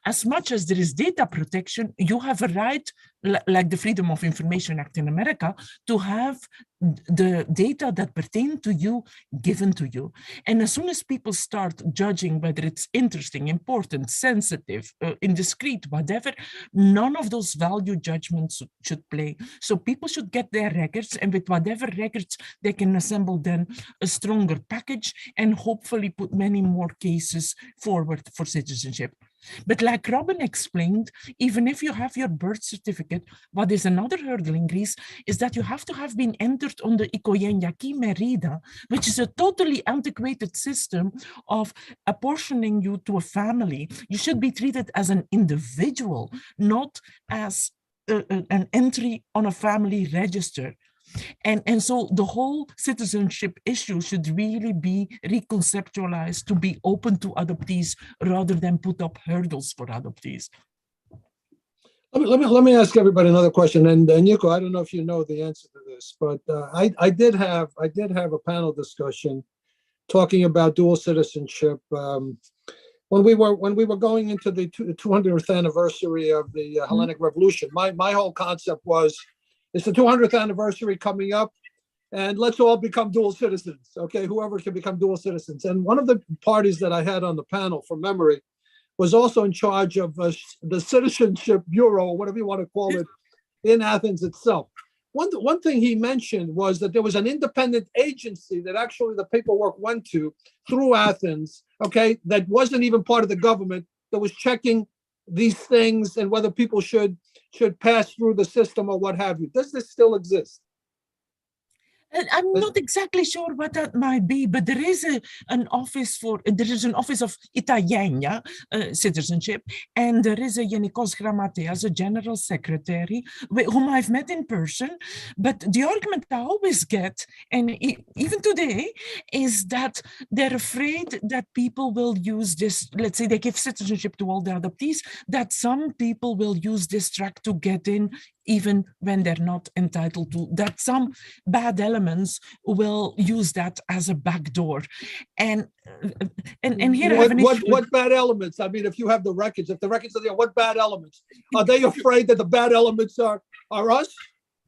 As much as there is data protection, you have a right, like the Freedom of Information Act in America, to have the data that pertain to you given to you. And as soon as people start judging whether it's interesting, important, sensitive, indiscreet, whatever, none of those value judgments should play. So people should get their records, and with whatever records they can assemble then a stronger package and hopefully put many more cases forward for citizenship. But like Robyn explained, even if you have your birth certificate, what is another hurdle in Greece is that you have to have been entered on the Ikogenaki Merida, which is a totally antiquated system of apportioning you to a family. You should be treated as an individual, not as an entry on a family register. And so the whole citizenship issue should really be reconceptualized to be open to adoptees rather than put up hurdles for adoptees. Let me ask everybody another question. And Nico, I don't know if you know the answer to this, but I did have a panel discussion talking about dual citizenship when we were going into the 200th anniversary of the Hellenic Revolution. My whole concept was, it's the 200th anniversary coming up, and let's all become dual citizens, okay? Whoever can become dual citizens. And one of the parties that I had on the panel, from memory, was also in charge of the Citizenship Bureau, or whatever you want to call it, in Athens itself. one thing he mentioned was that there was an independent agency that actually the paperwork went to through Athens, okay, that wasn't even part of the government, that was checking these things and whether people should pass through the system or what have you. Does this still exist? I'm not exactly sure what that might be, but there is an office of Italiana citizenship, and there is a Γενικός Γραμματέας, a general secretary, whom I've met in person. But the argument I always get, and even today, is that they're afraid that people will use this, let's say they give citizenship to all the adoptees, that some people will use this track to get in even when they're not entitled to, that some bad elements will use that as a backdoor. And here I have an issue. What bad elements? I mean, if you have the records, if the records are there, what bad elements? Are they afraid that the bad elements are us?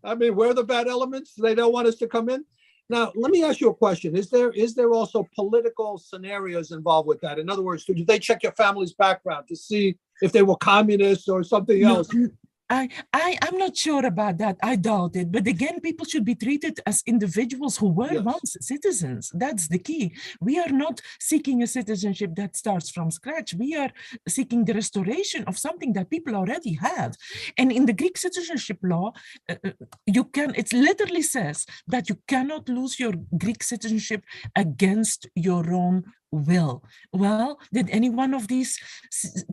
I mean, we're the bad elements? They don't want us to come in? Now, let me ask you a question. Is there also political scenarios involved with that? In other words, do they check your family's background to see if they were communists or something else? I'm not sure about that. I doubt it. But again, people should be treated as individuals who were once citizens. That's the key. We are not seeking a citizenship that starts from scratch. We are seeking the restoration of something that people already have. And in the Greek citizenship law, it literally says that you cannot lose your Greek citizenship against your own will. Well, did any one of these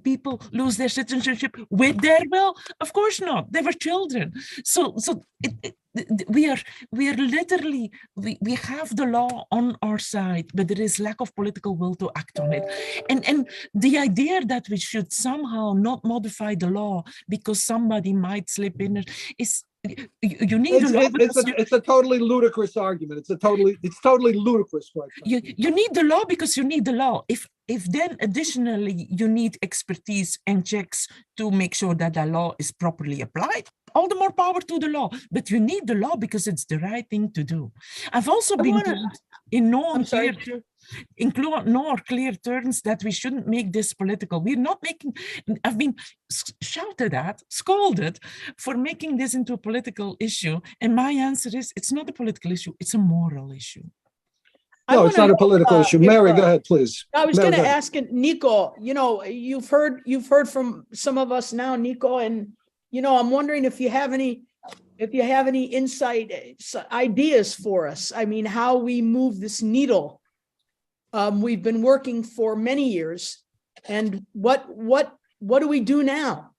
people lose their citizenship with their will? Of course not. They were children. So we are literally, we have the law on our side, but there is lack of political will to act on it. And the idea that we should somehow not modify the law because somebody might slip in is, you need a law. It's a totally ludicrous argument. It's totally ludicrous. You need the law because you need the law. If then additionally you need expertise and checks to make sure that the law is properly applied, all the more power to the law. But you need the law because it's the right thing to do. I've also been told in no clear terms that we shouldn't make this political. We're not making, I've been shouted at, scolded for making this into a political issue. And my answer is, it's not a political issue, it's a moral issue. No, it's not a political issue. Mary, go ahead, please. I was going to ask Nico, you've heard from some of us now, Nico, and, I'm wondering if you have any insight, ideas for us. I mean, how we move this needle. We've been working for many years, and what do we do now?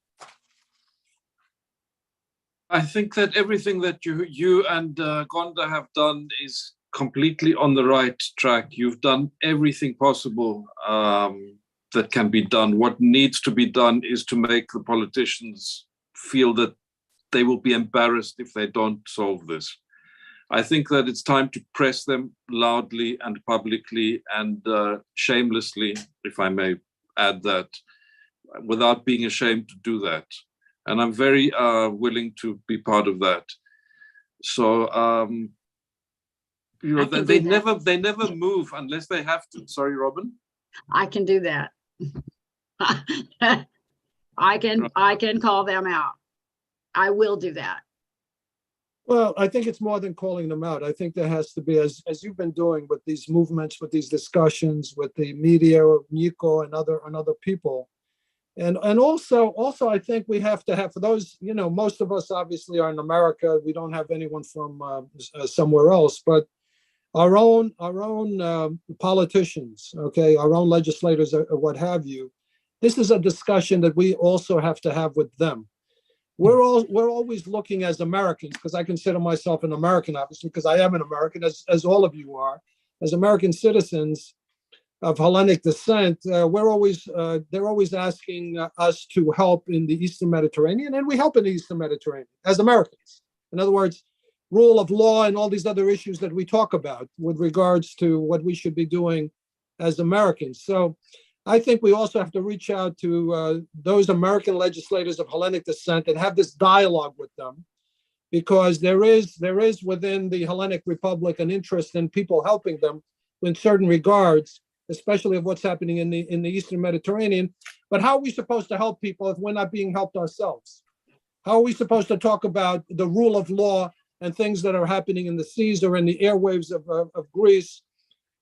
I think that everything that you and Gonda have done is completely on the right track. You've done everything possible that can be done. What needs to be done is to make the politicians feel that they will be embarrassed if they don't solve this. I think that it's time to press them loudly and publicly and shamelessly, if I may add that, without being ashamed to do that. And I'm very willing to be part of that. So, they never move unless they have to. Sorry, Robyn? I can do that. I can call them out. I will do that. Well, I think it's more than calling them out. I think there has to be, as you've been doing with these movements, with these discussions, with the media, Nico and other people. And also I think we have to have, for those, most of us obviously are in America. We don't have anyone from somewhere else, but our own politicians, okay, our own legislators or what have you. This is a discussion that we also have to have with them. We're always looking as Americans, because I consider myself an American, obviously, because I am an American, as all of you are, as American citizens of Hellenic descent. They're always asking us to help in the Eastern Mediterranean, and we help in the Eastern Mediterranean as Americans. In other words, rule of law and all these other issues that we talk about with regards to what we should be doing as Americans. So I think we also have to reach out to those American legislators of Hellenic descent and have this dialogue with them, because there is within the Hellenic Republic an interest in people helping them in certain regards, especially of what's happening in the Eastern Mediterranean. But how are we supposed to help people if we're not being helped ourselves? How are we supposed to talk about the rule of law and things that are happening in the seas or in the airwaves of Greece,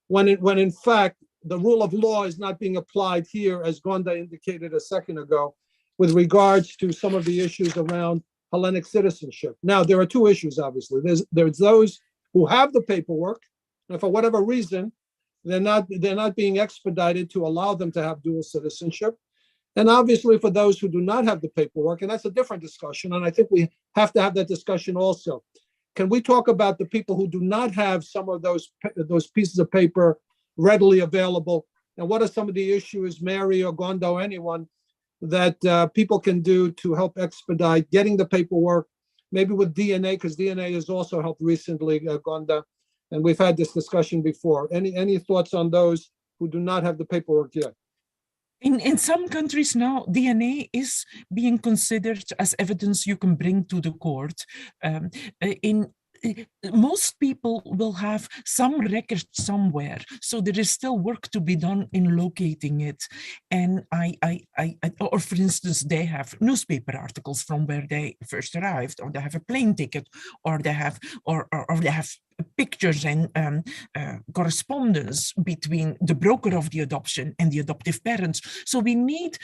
when in fact, the rule of law is not being applied here, as Gonda indicated a second ago, with regards to some of the issues around Hellenic citizenship. Now, there are two issues, obviously. There's those who have the paperwork, and for whatever reason, they're not being expedited to allow them to have dual citizenship. And obviously for those who do not have the paperwork, and that's a different discussion, and I think we have to have that discussion also. Can we talk about the people who do not have some of those pieces of paper readily available? And what are some of the issues, Mary or Gonda or anyone, that people can do to help expedite getting the paperwork, maybe with DNA, because DNA has also helped recently, Gonda, and we've had this discussion before. Any thoughts on those who do not have the paperwork yet? In some countries now, DNA is being considered as evidence you can bring to the court. Most people will have some record somewhere, so there is still work to be done in locating it. And or for instance, they have newspaper articles from where they first arrived, or they have a plane ticket, or they have pictures and correspondence between the broker of the adoption and the adoptive parents. So we need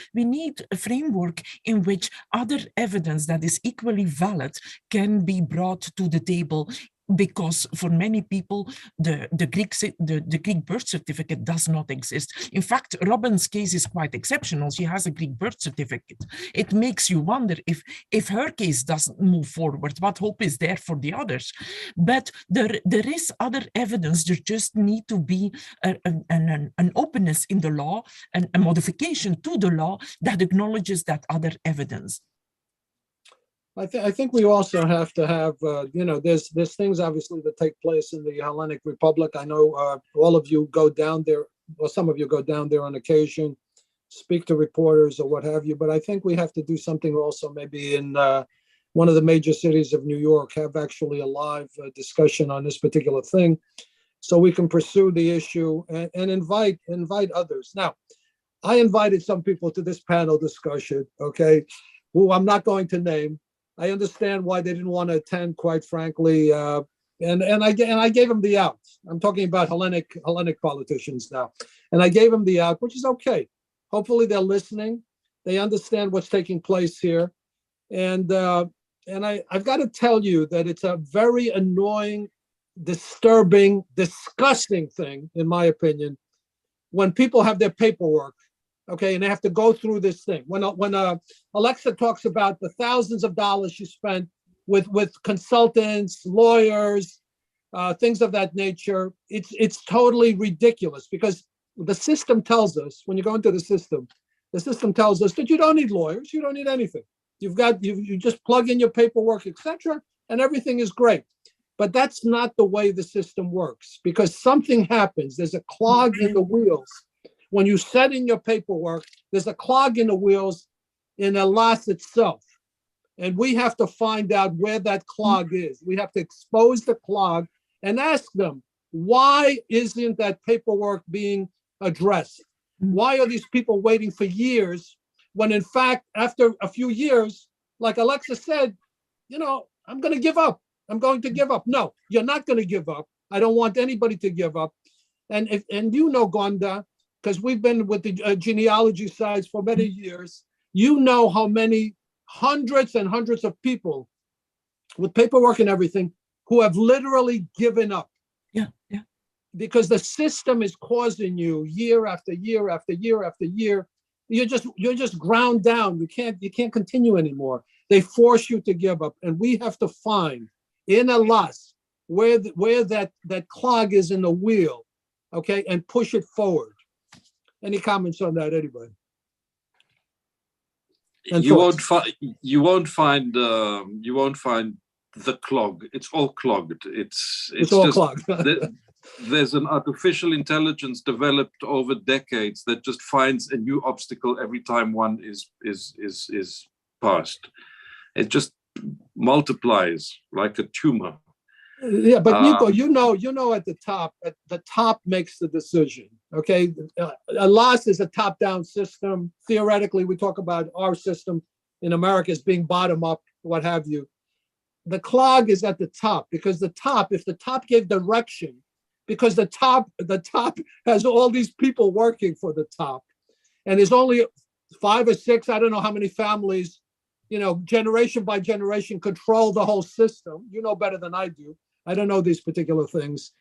a framework in which other evidence that is equally valid can be brought to the table, because for many people, the Greek birth certificate does not exist. In fact, Robyn's case is quite exceptional. She has a Greek birth certificate. It makes you wonder if her case doesn't move forward, what hope is there for the others? But there is other evidence. There just need to be an openness in the law and a modification to the law that acknowledges that other evidence. I think we also have to have, there's things obviously that take place in the Hellenic Republic. I know all of you go down there, or some of you go down there on occasion, speak to reporters or what have you. But I think we have to do something also maybe in one of the major cities of New York, have actually a live discussion on this particular thing, so we can pursue the issue and invite others. Now, I invited some people to this panel discussion, okay, who I'm not going to name. I understand why they didn't want to attend, quite frankly, and I gave them the out. I'm talking about Hellenic politicians now, and I gave them the out, which is okay. Hopefully they're listening, they understand what's taking place here, and I've got to tell you that it's a very annoying, disturbing, disgusting thing, in my opinion, when people have their paperwork. Okay, and they have to go through this thing. When Alexa talks about the thousands of dollars she spent with consultants, lawyers, things of that nature, it's totally ridiculous, because the system tells us, when you go into the system tells us that you don't need lawyers, you don't need anything. You just plug in your paperwork, etc., and everything is great. But that's not the way the system works, because something happens. There's a clog in the wheels. When you set in your paperwork, there's a clog in the wheels in ELAS itself. And we have to find out where that clog is. We have to expose the clog and ask them, why isn't that paperwork being addressed? Why are these people waiting for years when, in fact, after a few years, like Alexa said, I'm going to give up. I'm going to give up. No, you're not going to give up. I don't want anybody to give up. And Gonda, because we've been with the genealogy sites for many years, how many hundreds and hundreds of people with paperwork and everything who have literally given up. Yeah. Because the system is causing you year after year after year after year. You're just ground down. You can't continue anymore. They force you to give up, and we have to find in ELAS where that clog is in the wheel, okay, and push it forward. Any comments on that, anybody? You won't find the clog. It's all clogged. It's all just clogged. There's an artificial intelligence developed over decades that just finds a new obstacle every time one is passed. It just multiplies like a tumor. Yeah, but Nico, at the top makes the decision. Okay, ELAS is a top-down system. Theoretically, we talk about our system in America as being bottom-up, what have you. the clog is at the top, because the top, if the top gave direction, because the top has all these people working for the top, and there's only 5 or 6, I don't know how many families, generation by generation control the whole system. You know better than I do. I don't know these particular things,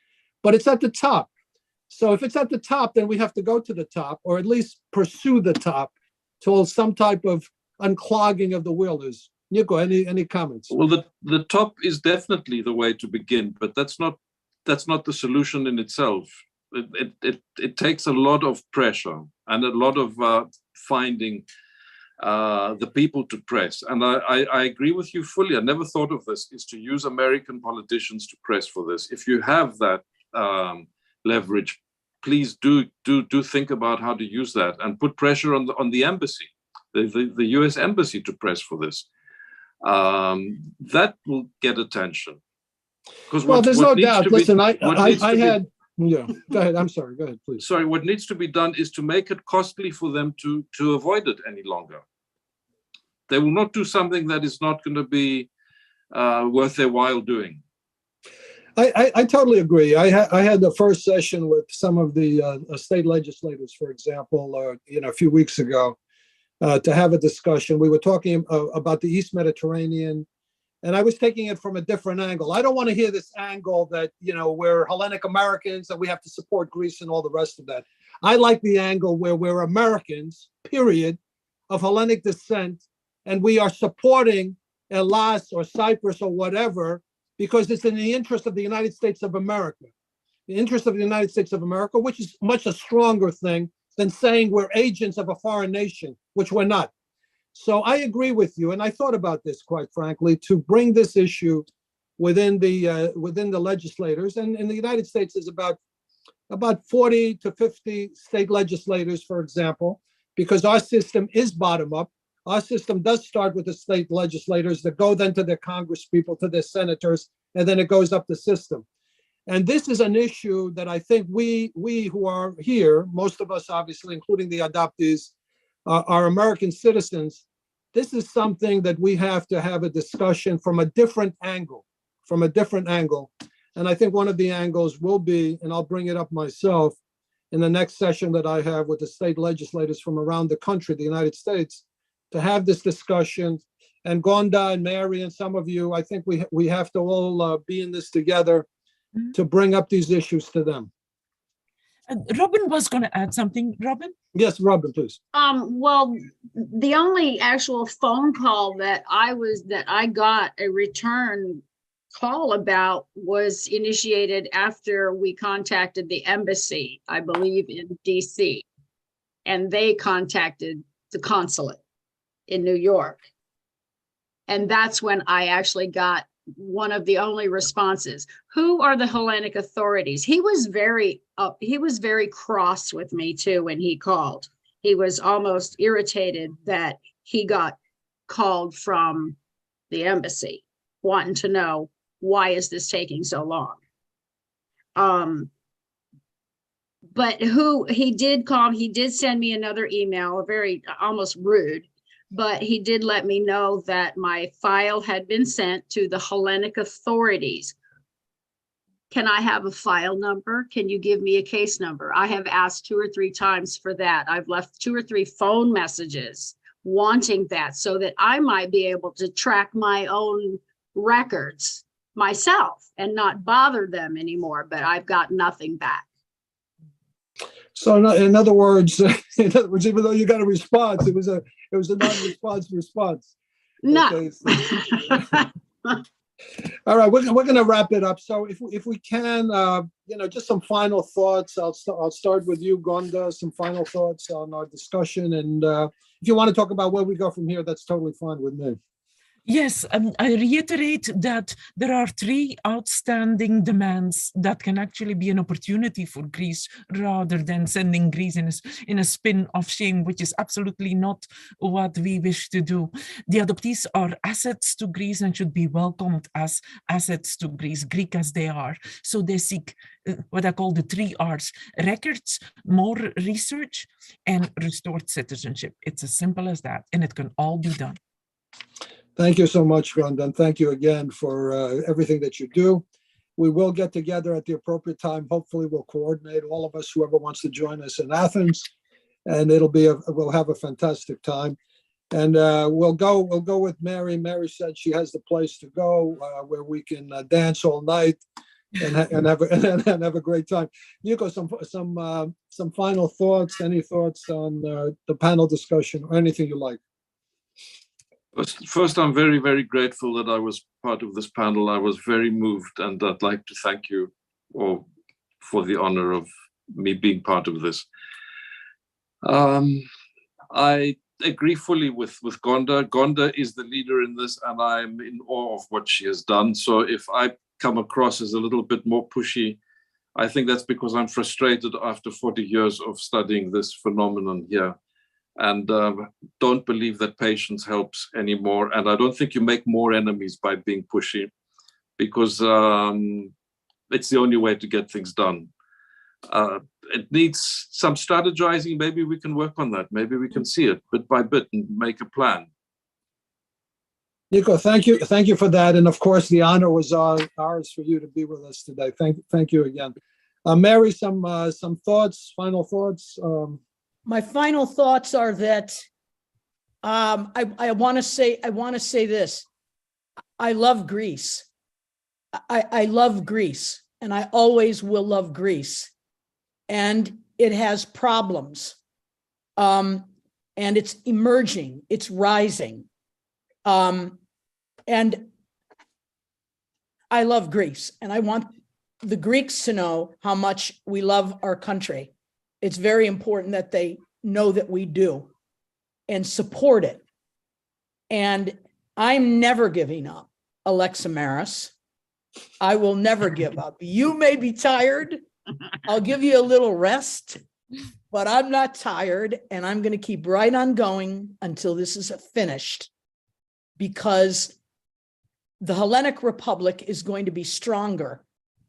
but it's at the top. So if it's at the top, then we have to go to the top, or at least pursue the top till some type of unclogging of the wheel is. Nico, any comments? Well, the top is definitely the way to begin, but that's not the solution in itself. It takes a lot of pressure and a lot of finding the people to press. And I agree with you fully. I never thought of this, is to use American politicians to press for this. If you have that leverage, please do think about how to use that and put pressure on the embassy, the US embassy, to press for this. That will get attention. Well, there's no doubt. Listen, I had. Yeah, go ahead. I'm sorry. Go ahead, please. Sorry, what needs to be done is to make it costly for them to avoid it any longer. They will not do something that is not going to be worth their while doing. I totally agree. I had the first session with some of the state legislators, for example, a few weeks ago, to have a discussion. We were talking about the East Mediterranean, and I was taking it from a different angle. I don't want to hear this angle that, we're Hellenic Americans and we have to support Greece and all the rest of that. I like the angle where we're Americans, period, of Hellenic descent, and we are supporting Hellas or Cyprus or whatever, because it's in the interest of the United States of America. The interest of the United States of America, which is much a stronger thing than saying we're agents of a foreign nation, which we're not. So I agree with you, and I thought about this, quite frankly, to bring this issue within the legislators. And in the United States, there's about 40 to 50 state legislators, for example, because our system is bottom up. Our system does start with the state legislators that go then to their Congress people, to their senators, and then it goes up the system. And this is an issue that I think we who are here, most of us obviously, including the adoptees, are American citizens. This is something that we have to have a discussion from a different angle, And I think one of the angles will be, and I'll bring it up myself in the next session that I have with the state legislators from around the country, the United States, to have this discussion. And Gonda and Mary and some of you, I think we have to all be in this together to bring up these issues to them. Robyn was going to add something. Robyn? Yes, Robyn, please. Well, the only actual phone call that I got a return call about was initiated after we contacted the embassy, I believe in DC, and they contacted the consulate in New York. And that's when I actually got one of the only responses. Who are the Hellenic authorities? He was very cross with me too when he called. He was almost irritated that he got called from the embassy, wanting to know, why is this taking so long? But he did call, he did send me another email, very almost rude, but he did let me know that my file had been sent to the Hellenic authorities. Can I have a file number? Can you give me a case number? I have asked 2 or 3 times for that. I've left 2 or 3 phone messages wanting that so that I might be able to track my own records myself and not bother them anymore, but I've got nothing back. So in other words, even though you got a response, it was a non-response response. No. Okay, so. All right, we're going to wrap it up. So if we can, just some final thoughts. I'll start with you, Gonda. Some final thoughts on our discussion, and if you want to talk about where we go from here, that's totally fine with me. Yes, I reiterate that there are 3 outstanding demands that can actually be an opportunity for Greece rather than sending Greece in a spin of shame, which is absolutely not what we wish to do. The adoptees are assets to Greece and should be welcomed as assets to Greece, Greek as they are. So they seek what I call the 3 R's: records, more research, and restored citizenship. It's as simple as that, and it can all be done. Thank you so much, Gonda, and thank you again for everything that you do. We will get together at the appropriate time. Hopefully, we'll coordinate, all of us, whoever wants to join us in Athens, and we'll have a fantastic time. And we'll go with Mary. Mary said she has the place to go where we can dance all night and have a great time. Nico, some final thoughts? Any thoughts on the panel discussion or anything you like? First, I'm very, very grateful that I was part of this panel. I was very moved, and I'd like to thank you all for the honor of me being part of this. I agree fully with Gonda. Gonda is the leader in this, and I'm in awe of what she has done. So if I come across as a little bit more pushy, I think that's because I'm frustrated after 40 years of studying this phenomenon here. And don't believe that patience helps anymore. And I don't think you make more enemies by being pushy, because it's the only way to get things done. It needs some strategizing. Maybe we can work on that. Maybe we can see it bit by bit and make a plan. Nico, thank you for that. And of course, the honor was ours for you to be with us today. Thank you again. Mary, some thoughts, final thoughts? My final thoughts are that I want to say this. I love Greece. I love Greece, and I always will love Greece. And it has problems, and it's emerging, it's rising. And I love Greece, and I want the Greeks to know how much we love our country. It's very important that they know that we do and support it. And I'm never giving up, Alexa Maros. I will never give up. You may be tired. I'll give you a little rest, but I'm not tired, and I'm going to keep right on going until this is finished, because the Hellenic Republic is going to be stronger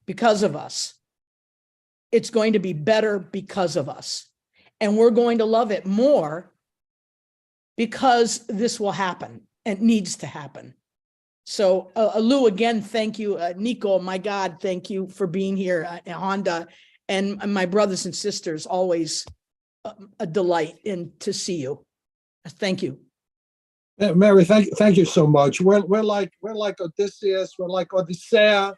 because of us. It's going to be better because of us. And we're going to love it more because this will happen and needs to happen. So Lou, again, thank you. Nico, my God, thank you for being here. Honda, and my brothers and sisters, always a delight to see you. Thank you. Yeah, Mary, thank you so much. We're like Odysseus, we're like Odyssea.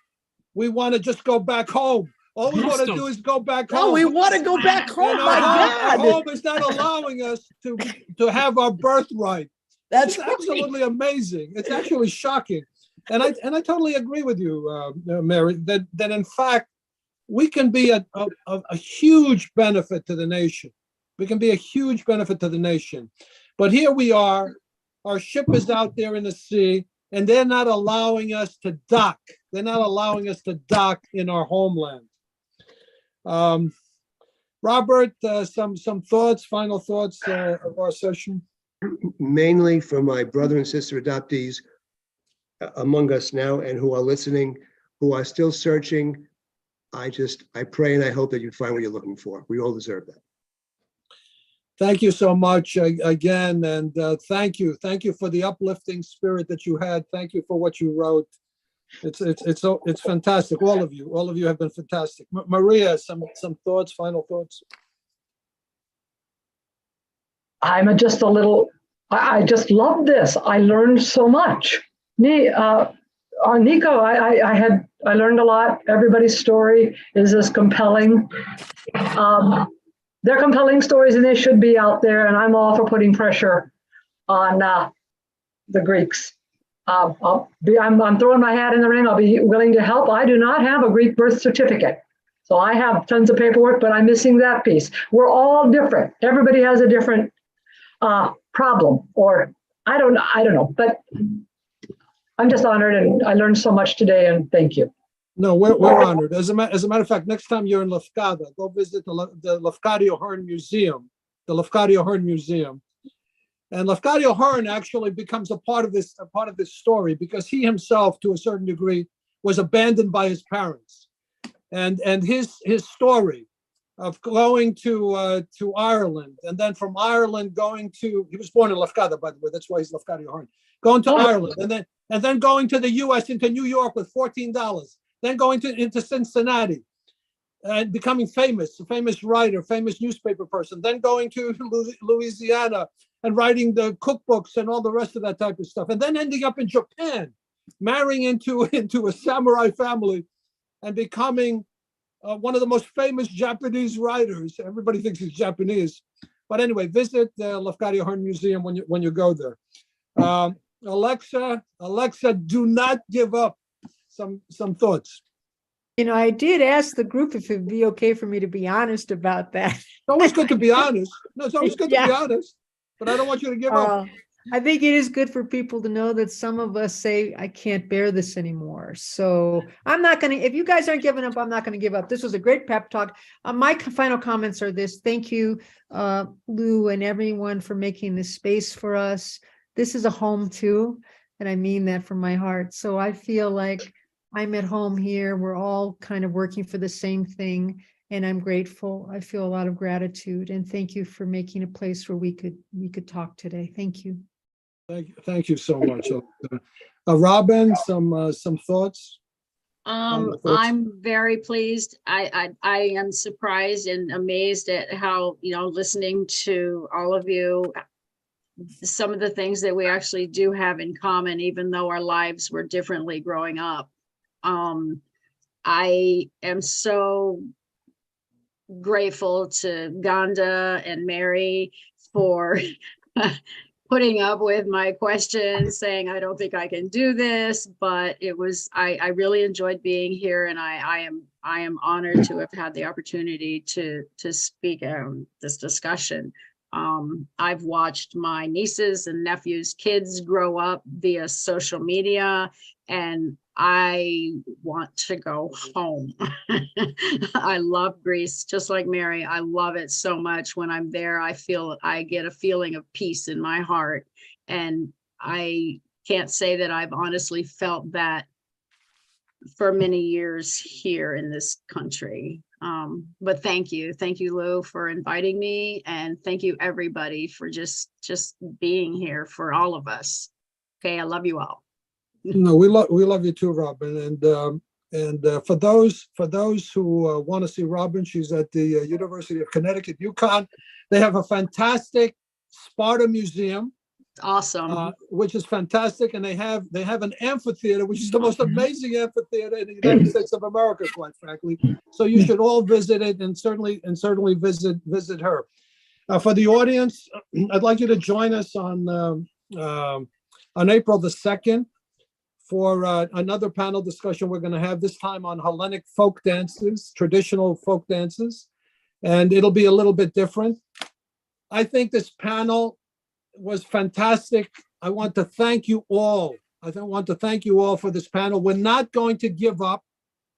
We want to just go back home. All we want to do is go back home. Oh, we want to go back home, my God. Our home is not allowing us to have our birthright. That's absolutely amazing. It's actually shocking. And I totally agree with you, Mary, that in fact, we can be a huge benefit to the nation. We can be a huge benefit to the nation. But here we are, our ship is out there in the sea, and they're not allowing us to dock. They're not allowing us to dock in our homeland. Robert, some thoughts, final thoughts of our session? Mainly for my brother and sister adoptees among us now and who are listening, who are still searching. I pray and I hope that you find what you're looking for. We all deserve that. Thank you so much again, and thank you for the uplifting spirit that you had. Thank you for what you wrote. It's fantastic. All of you have been fantastic. Maria, some thoughts, final thoughts. I just love this. I learned so much. Nico, I learned a lot. Everybody's story is as compelling. They're compelling stories, and they should be out there. And I'm all for putting pressure on the Greeks. I'm throwing my hat in the ring. I'll be willing to help. I do not have a Greek birth certificate, so I have tons of paperwork, but I'm missing that piece. We're all different. Everybody has a different problem, or I don't know. But I'm just honored, and I learned so much today. And thank you. No, we're honored. As a matter of fact, next time you're in Lefkada, go visit the Lefkadio Hearn Museum. The Lefkadio Hearn Museum. And Lefkadio Hearn actually becomes a part of this story, because he himself, to a certain degree, was abandoned by his parents, and his story of going to Ireland, and then from Ireland he was born in Lefkada, by the way, that's why he's Lefkadio Hearn. going to Ireland, and then going to the US into New York with $14, then going into Cincinnati and becoming famous, a famous writer, famous newspaper person, then going to Louisiana and writing the cookbooks and all the rest of that type of stuff, and then ending up in Japan, marrying into a samurai family and becoming one of the most famous Japanese writers. Everybody thinks he's Japanese. But anyway, visit the Lafcadio Hearn Museum when you go there. Alexa, do not give up. Some thoughts. You know, I did ask the group if it'd be okay for me to be honest about that. It's always good to be honest. No, it's always good to Yeah. be honest. But I don't want you to give up. I think it is good for people to know that some of us say, I can't bear this anymore. So I'm not going to, if you guys aren't giving up, I'm not going to give up. This was a great pep talk. My final comments are this. Thank you, Lou, and everyone for making this space for us. This is a home too, and I mean that from my heart. So I feel like I'm at home here. We're all kind of working for the same thing, and I'm grateful. I feel a lot of gratitude, and thank you for making a place where we could talk today. Thank you. Thank you so much. Robyn, some thoughts? I'm very pleased. I am surprised and amazed at how, listening to all of you, some of the things that we actually do have in common, even though our lives were differently growing up. I am so grateful to Gonda and Mary for putting up with my questions, saying, I don't think I can do this, but I really enjoyed being here, and I am honored to have had the opportunity to speak on this discussion. I've watched my nieces and nephews' kids grow up via social media, and I want to go home. I love Greece, just like Mary. I love it so much. When I'm there, I get a feeling of peace in my heart. And I can't say that I've honestly felt that for many years here in this country. But thank you, Lou, for inviting me, and thank you everybody for just being here for all of us. Okay, I love you all. No, we love you too, Robyn. And for those who want to see Robyn, she's at the University of Connecticut, UConn. They have a fantastic Sparta museum. Awesome. Which is fantastic, and they have an amphitheater, which is the most amazing amphitheater in the United States of America, quite frankly. So you should all visit it, and certainly visit her. For the audience, I'd like you to join us on April the 2nd for another panel discussion we're going to have, this time on Hellenic folk dances, traditional folk dances, and it'll be a little bit different. I think this panel was fantastic. I want to thank you all. For this panel. We're not going to give up.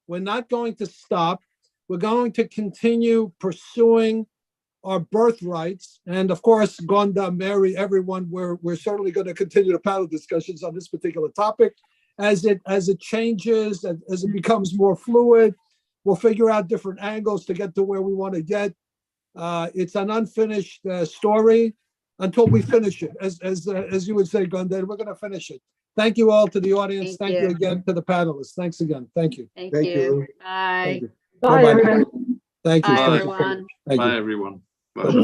We're not going to stop. We're going to continue pursuing our birthrights. And of course, Gonda, Mary, everyone, we're certainly going to continue the panel discussions on this particular topic. As it changes, as it becomes more fluid, we'll figure out different angles to get to where we want to get. It's an unfinished story until we finish it. As you would say, Gonda, we're going to finish it. Thank you all to the audience. Thank you again to the panelists. Thanks again. Thank you. Thank you. Bye. Bye, everyone. Thank you. Bye, Thank you. everyone. Thank you. Bye, everyone. Bye.